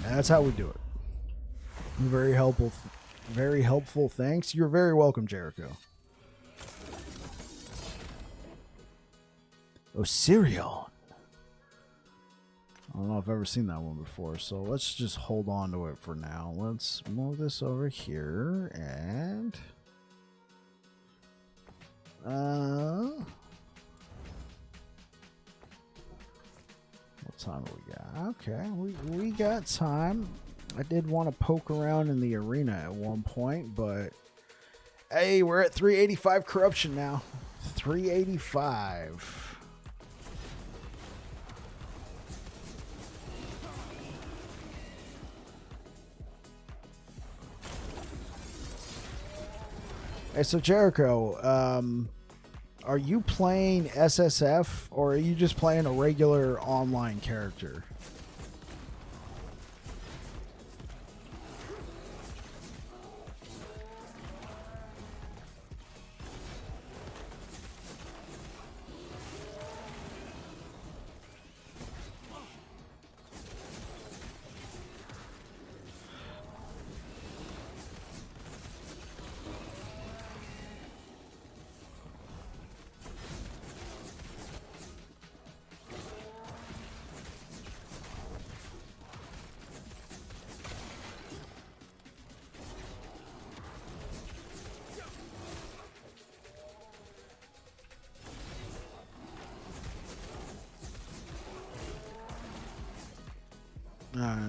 That's how we do it. Very helpful. Very helpful. Thanks. You're very welcome, Jericho. Osirion. I don't know if I've ever seen that one before, so let's just hold on to it for now. Let's move this over here and what time do we got? Okay, we got time. I did want to poke around in the arena at one point, but hey, we're at 385 corruption now. 385. Hey, so Jericho, are you playing SSF or are you just playing a regular online character?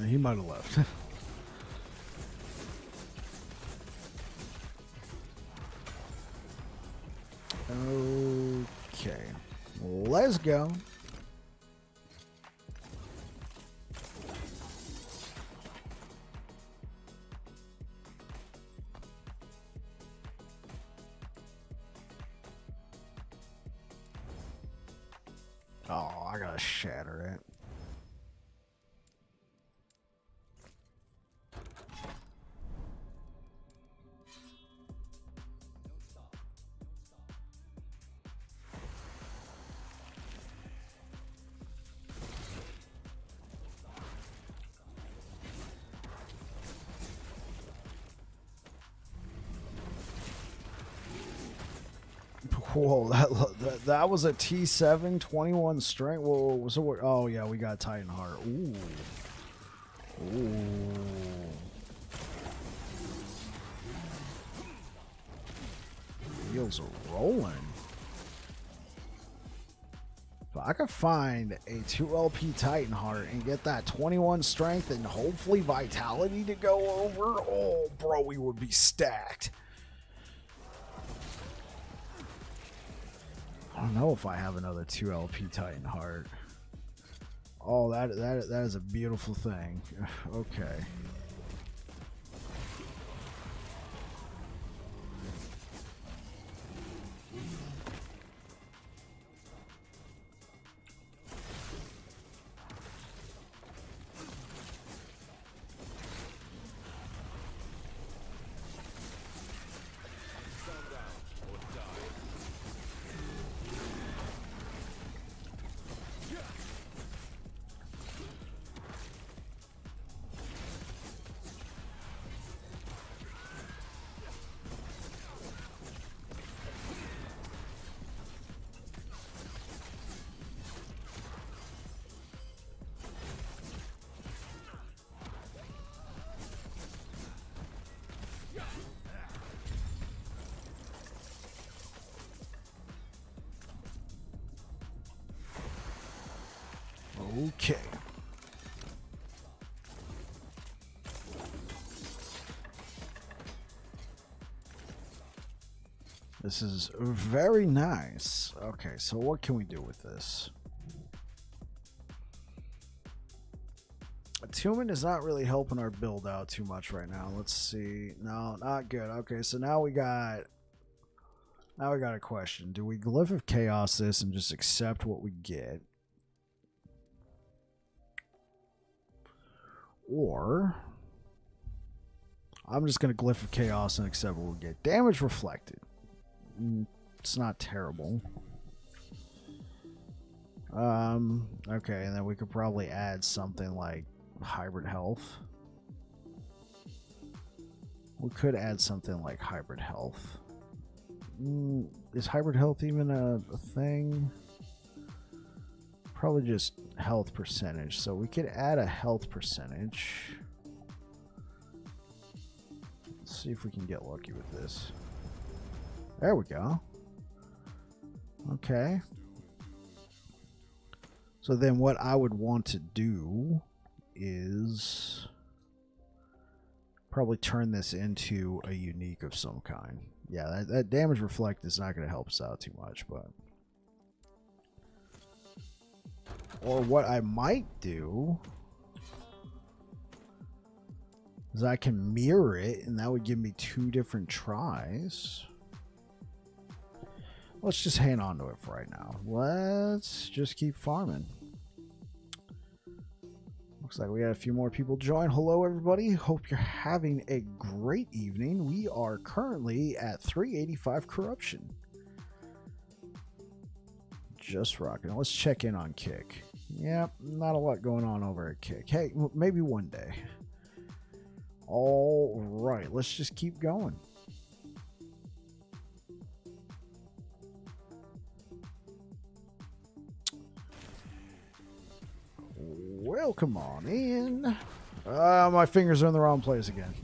He might have left. let's go. Oh, I gotta shatter it. Whoa, that was a T7, 21 strength. Whoa, so what? Oh yeah, we got Titan Heart. Ooh, ooh. Wheels are rolling. If I could find a 2 LP Titan Heart and get that 21 strength and hopefully vitality to go over, oh, bro, we would be stacked. I don't know if I have another 2 LP Titan Heart. Oh, that is a beautiful thing. Okay. Okay. This is very nice. Okay, so what can we do with this? Attunement is not really helping our build out too much right now. Let's see. No, not good. Okay, so now we got a question. Do we Glyph of Chaos this and just accept what we get? Or I'm just going to Glyph of Chaos and accept what we get. Damage reflected. It's not terrible. Okay, and then we could probably add something like Hybrid Health. We could add something like Hybrid Health. Is Hybrid Health even a thing? Probably just health percentage. So we could add a health percentage. Let's see if we can get lucky with this. There we go. Okay. So then what I would want to do is probably turn this into a unique of some kind. Yeah, that damage reflect is not going to help us out too much, but... Or what I might do is I can mirror it, and that would give me 2 different tries. Let's just hang on to it for right now. Let's just keep farming. Looks like we had a few more people join. Hello, everybody. Hope you're having a great evening. We are currently at 385 corruption. Just rocking. Let's check in on Kick. Yep, not a lot going on over at Kick. Hey, maybe one day. All right, let's just keep going. Welcome on in. My fingers are in the wrong place again.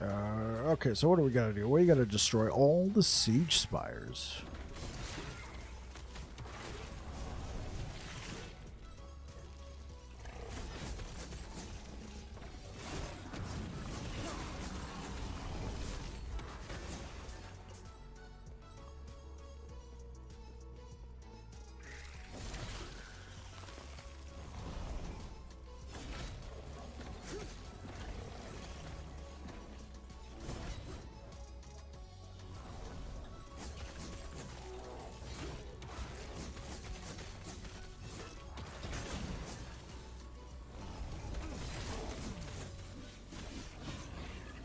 Okay, so what do we gotta do? We gotta destroy all the siege spires.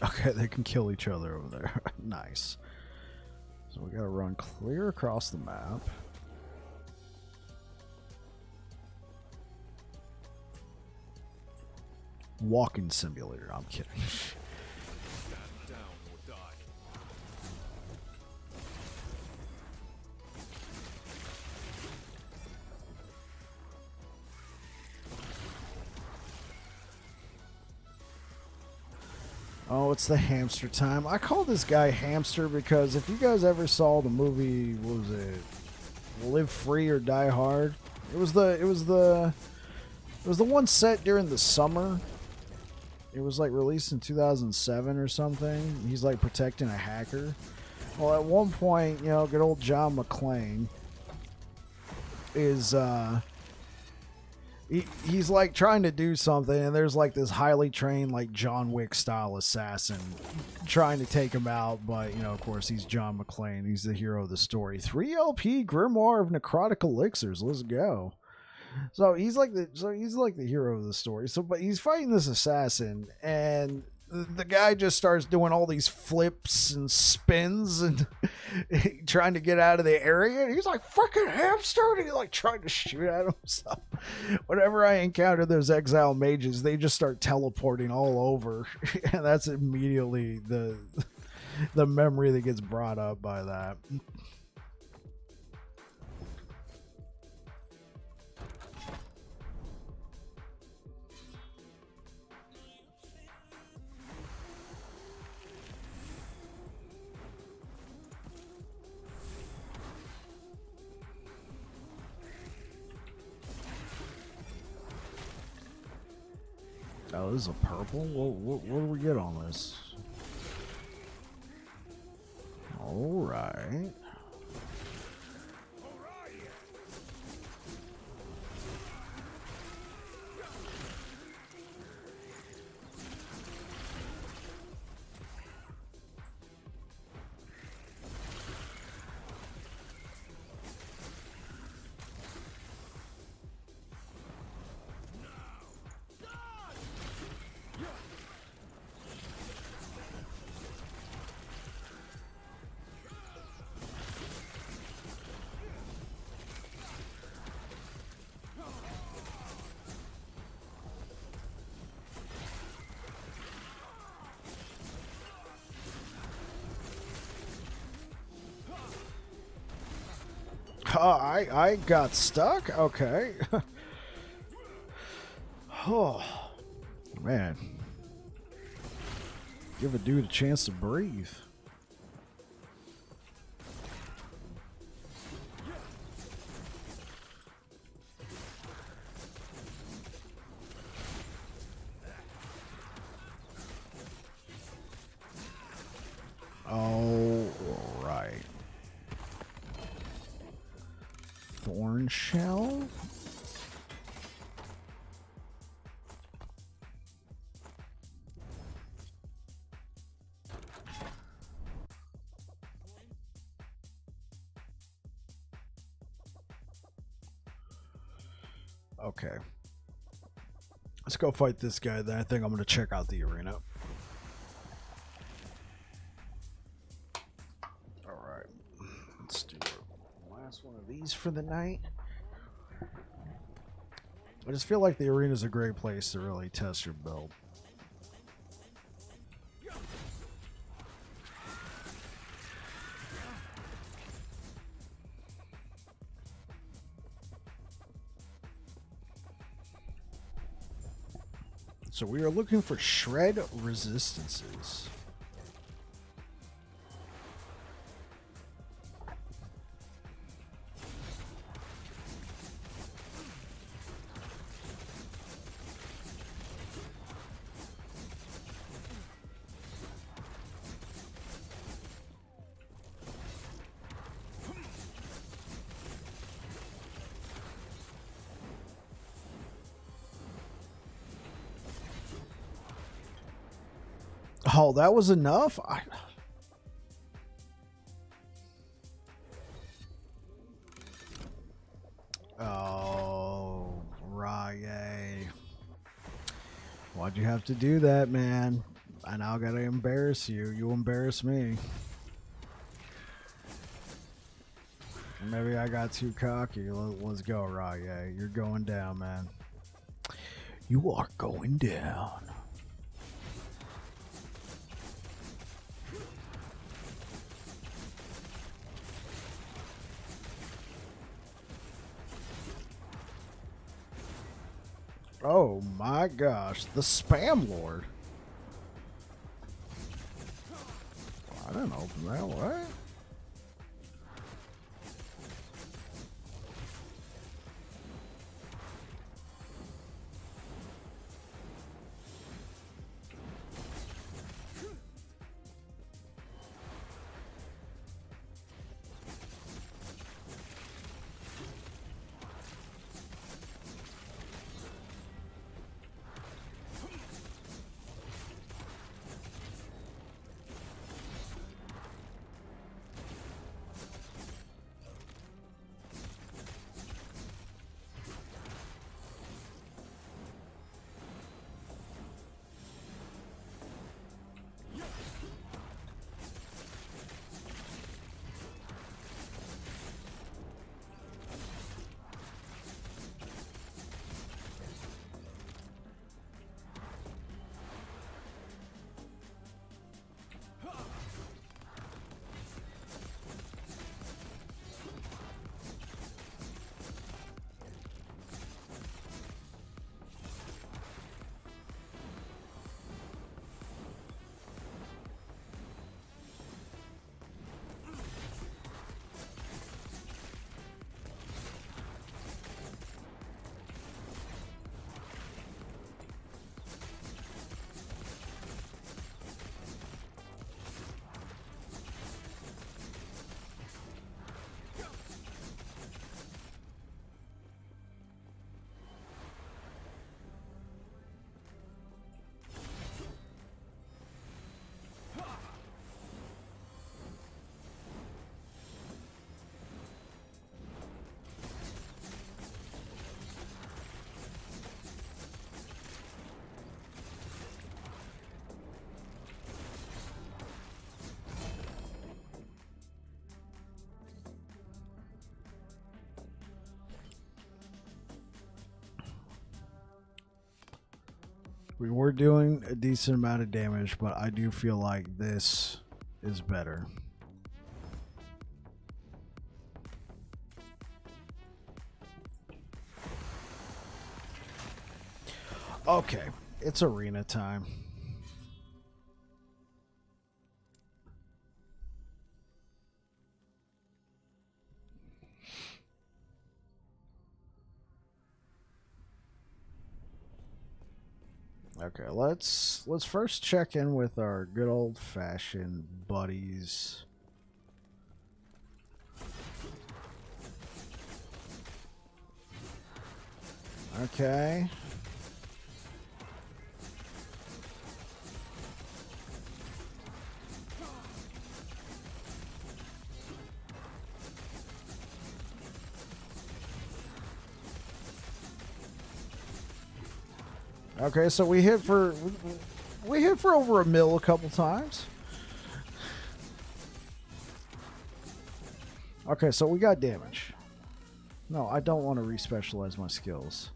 Okay, they can kill each other over there. Nice. So we gotta run clear across the map. Walking simulator. I'm kidding. Oh, it's the hamster time. I call this guy Hamster because if you guys ever saw the movie, what was it? Live Free or Die Hard? It was the one set during the summer. It was like released in 2007 or something. He's like protecting a hacker. Well, at one point, you know, good old John McClane is he's like trying to do something, and there's like this highly trained like John Wick style assassin trying to take him out, but you know, of course, he's John McClane. He's the hero of the story. 3 LP Grimoire of Necrotic Elixirs. Let's go. So he's like the hero of the story. So, but he's fighting this assassin, and the guy just starts doing all these flips and spins and trying to get out of the area. And he's like, "Freaking hamster!" And he's like trying to shoot at him. So, whenever I encounter those exile mages, they just start teleporting all over, and that's immediately the memory that gets brought up by that. Oh, this is a purple? What do we get on this? Alright. I got stuck? Okay. Oh, man. Give a dude a chance to breathe. Oh, right. Thorn shell? Okay. Let's go fight this guy, then I think I'm going to check out the arena. Alright. Let's do the last one of these for the night. I just feel like the arena is a great place to really test your build. So we are looking for shred resistances. Oh, that was enough? Oh, Rye. Why'd you have to do that, man? I now gotta embarrass you. You embarrass me. Maybe I got too cocky. Let's go, Rye. You're going down, man. You are going down. Oh my gosh, the Spam Lord. I didn't open that. What? We were doing a decent amount of damage, but I do feel like this is better. Okay, it's arena time. Okay, let's first check in with our good old-fashioned buddies. Okay. Okay, so we hit for over a mil a couple times. Okay, so we got damage. No, I don't want to respecialize my skills.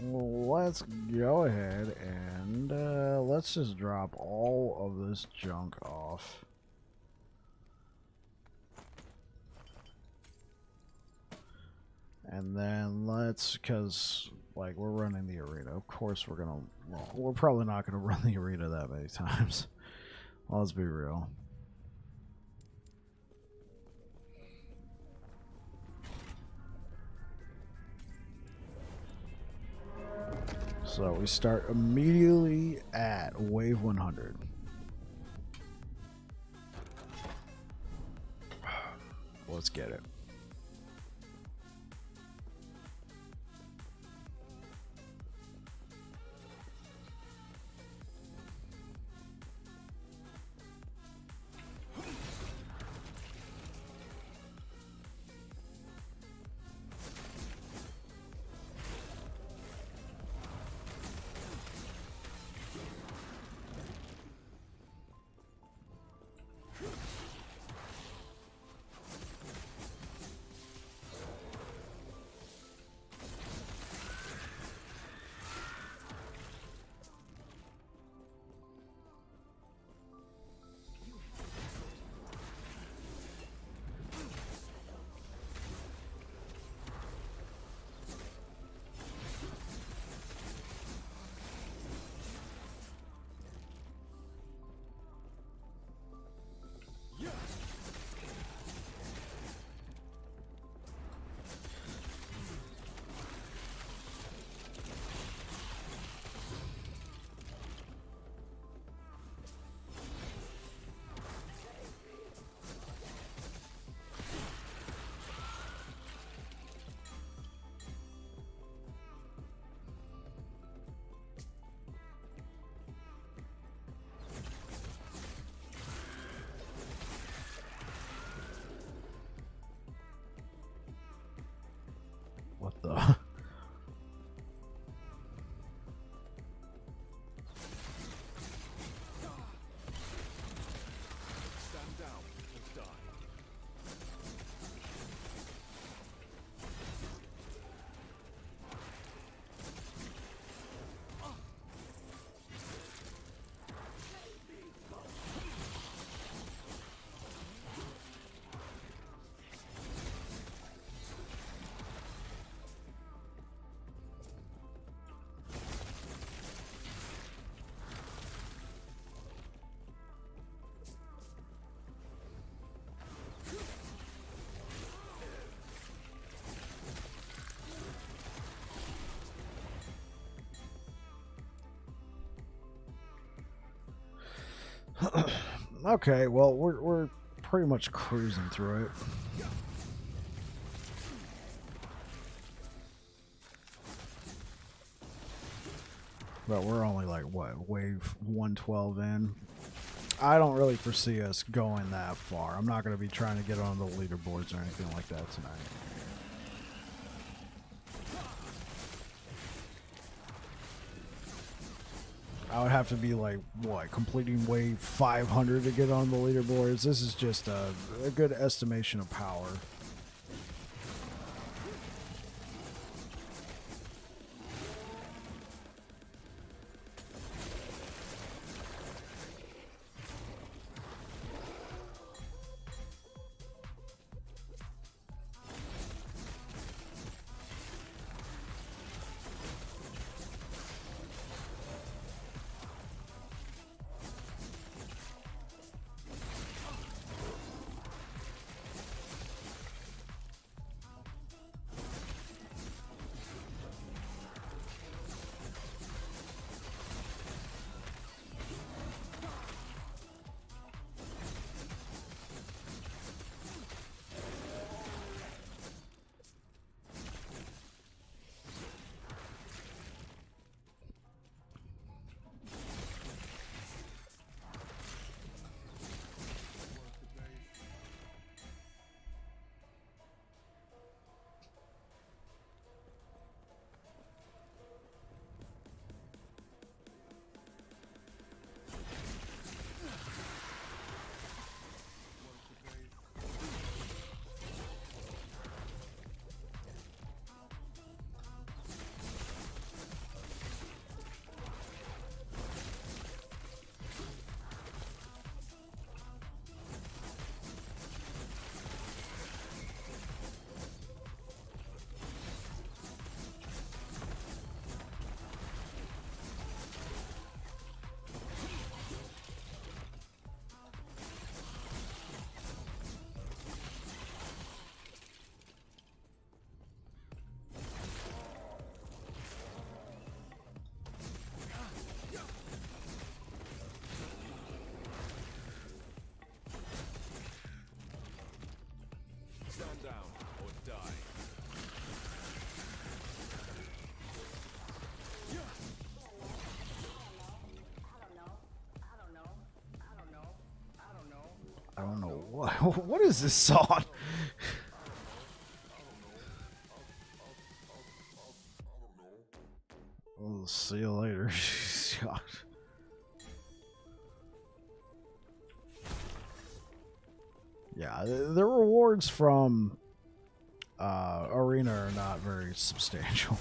Well, let's go ahead and let's just drop all of this junk off. And then let's, because like we're running the arena. Of course we're gonna, well, we're probably not gonna run the arena that many times. Well, let's be real. So we start immediately at wave 100. Let's get it. Okay, well, we're pretty much cruising through it. But we're only like, what, wave 112 in? I don't really foresee us going that far. I'm not going to be trying to get on the leaderboards or anything like that tonight. I would have to be like, what, completing wave 500 to get on the leaderboards? This is just a good estimation of power. Stand down or die. I don't know what. What is this song? We'll see you later. God. Yeah, the rewards from Arena are not very substantial.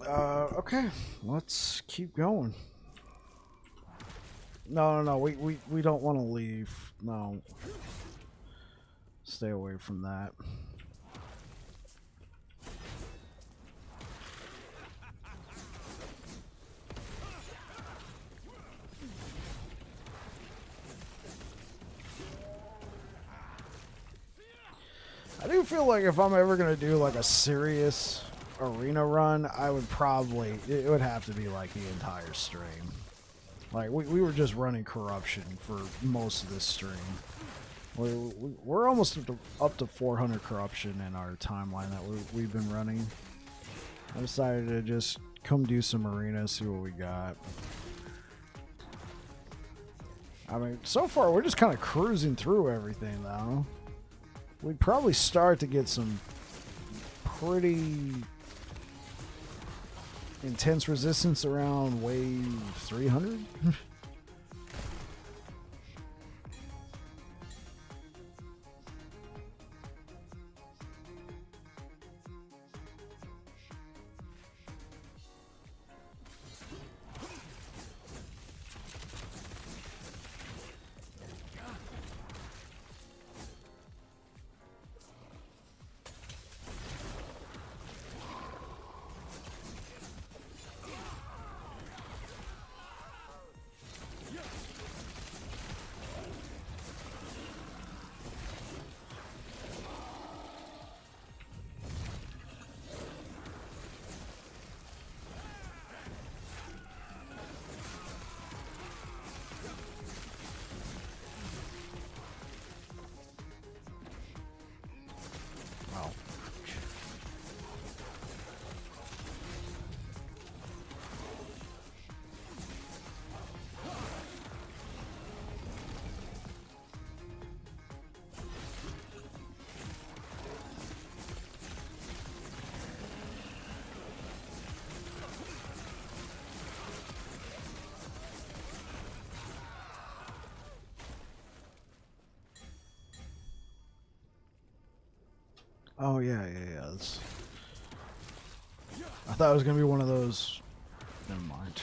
Okay, let's keep going. No, we don't want to leave. No. Stay away from that. I do feel like if I'm ever gonna do like a serious arena run, I would probably, it would have to be like the entire stream. Like we were just running corruption for most of this stream. We're almost up to 400 corruption in our timeline that we've been running. I decided to just come do some arena, see what we got. I mean, so far we're just kind of cruising through everything though. We'd probably start to get some pretty intense resistance around wave 300. Oh yeah. I thought it was gonna be one of those. Never mind.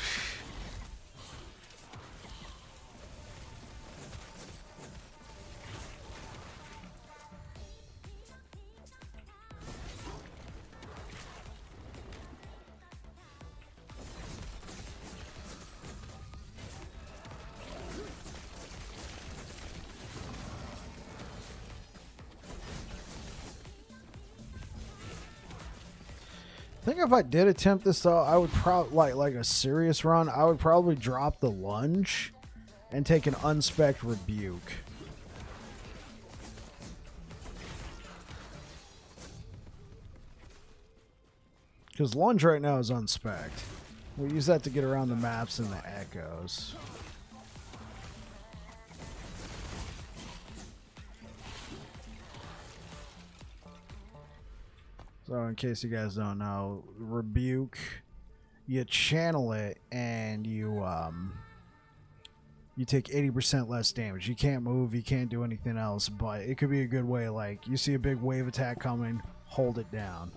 I think if I did attempt this though, I would probably like a serious run. I would probably drop the lunge and take an unspec rebuke. Because lunge right now is unspec. We use that to get around the maps and the echoes. So in case you guys don't know, rebuke, you channel it and you take 80% less damage. You can't move, you can't do anything else, but it could be a good way, like you see a big wave attack coming, hold it down.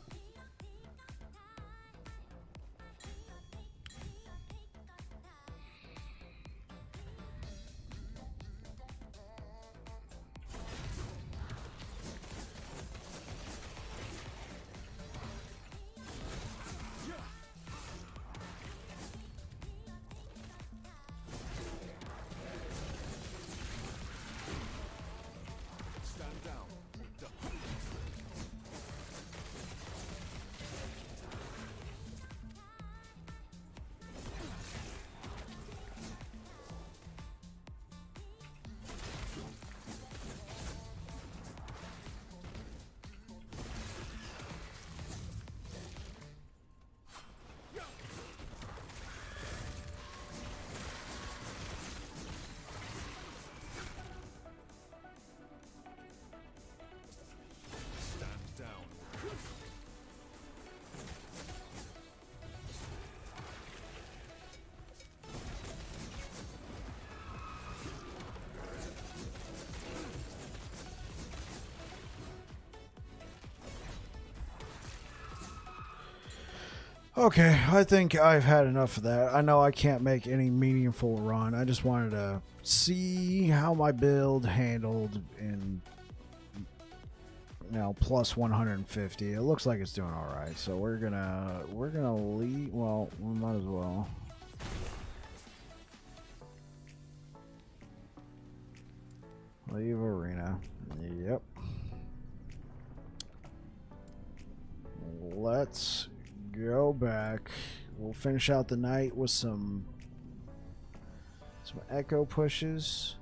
Okay, I think I've had enough of that. I know I can't make any meaningful run. I just wanted to see how my build handled in, plus 150. It looks like it's doing all right. So we're gonna leave. Well, we might as well. Leave arena. Yep. Let's go back. We'll finish out the night with some echo pushes.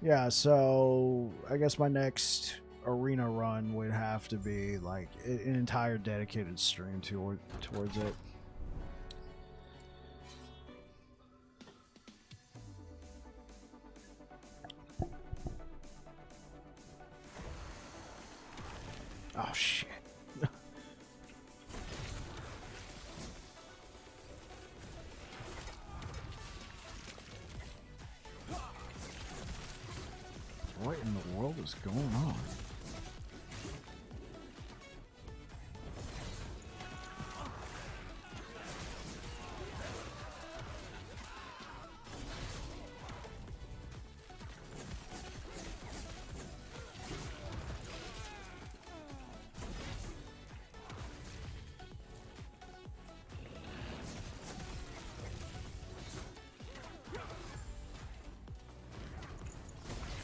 Yeah, so I guess my next arena run would have to be like an entire dedicated stream towards it. Oh shit. What in the world is going on?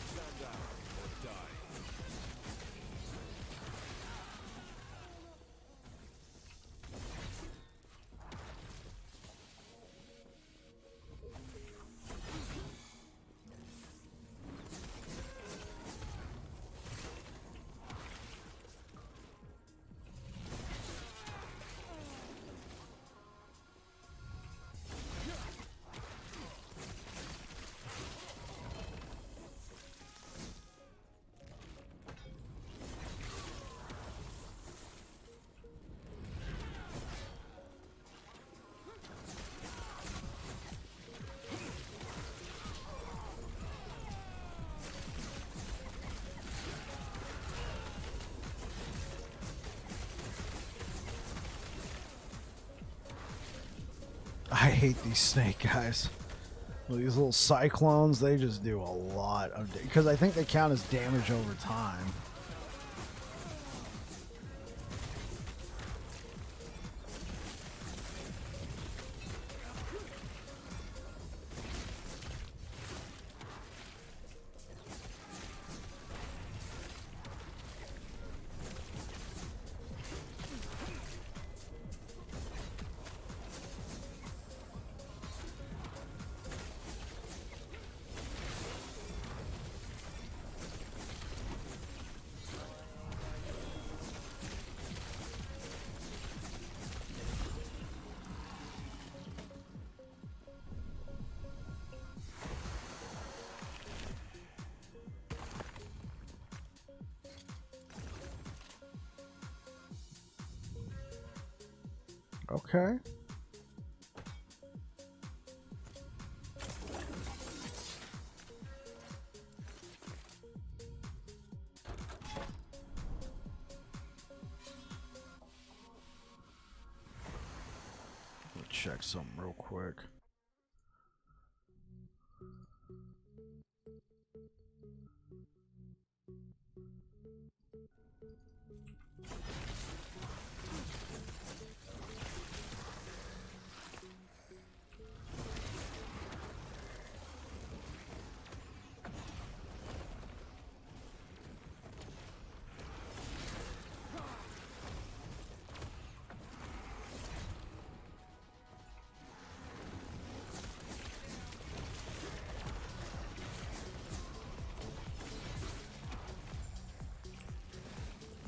Stand down or die. I hate these snake guys. These little cyclones, they just do a lot of because I think they count as damage over time. Okay. Let's check something real quick.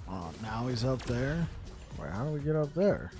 Oh, now he's up there. Wait, how do we get up there?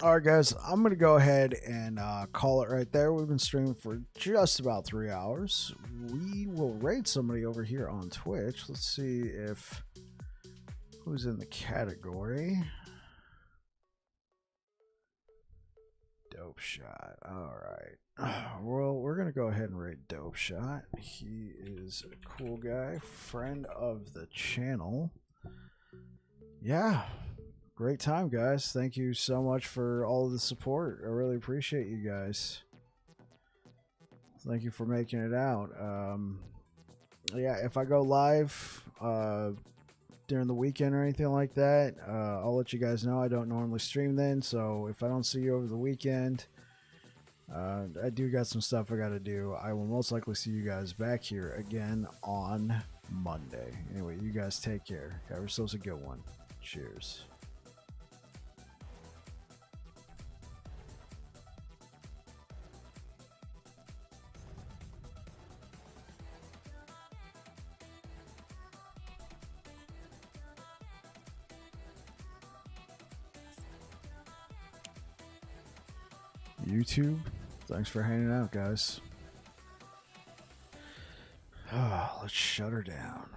All right, guys, I'm going to go ahead and call it right there. We've been streaming for just about 3 hours. We will raid somebody over here on Twitch. Let's see if who's in the category. Dope Shot. All right. Well, we're going to go ahead and raid Dope Shot. He is a cool guy, friend of the channel. Yeah. Great time, guys. Thank you so much for all of the support. I really appreciate you guys. Thank you for making it out. Yeah, if I go live during the weekend or anything like that, I'll let you guys know. I don't normally stream then, so if I don't see you over the weekend, I do got some stuff I got to do. I will most likely see you guys back here again on Monday. Anyway, you guys take care. Have yourselves a good one. Cheers. YouTube, thanks for hanging out, guys. Let's shut her down.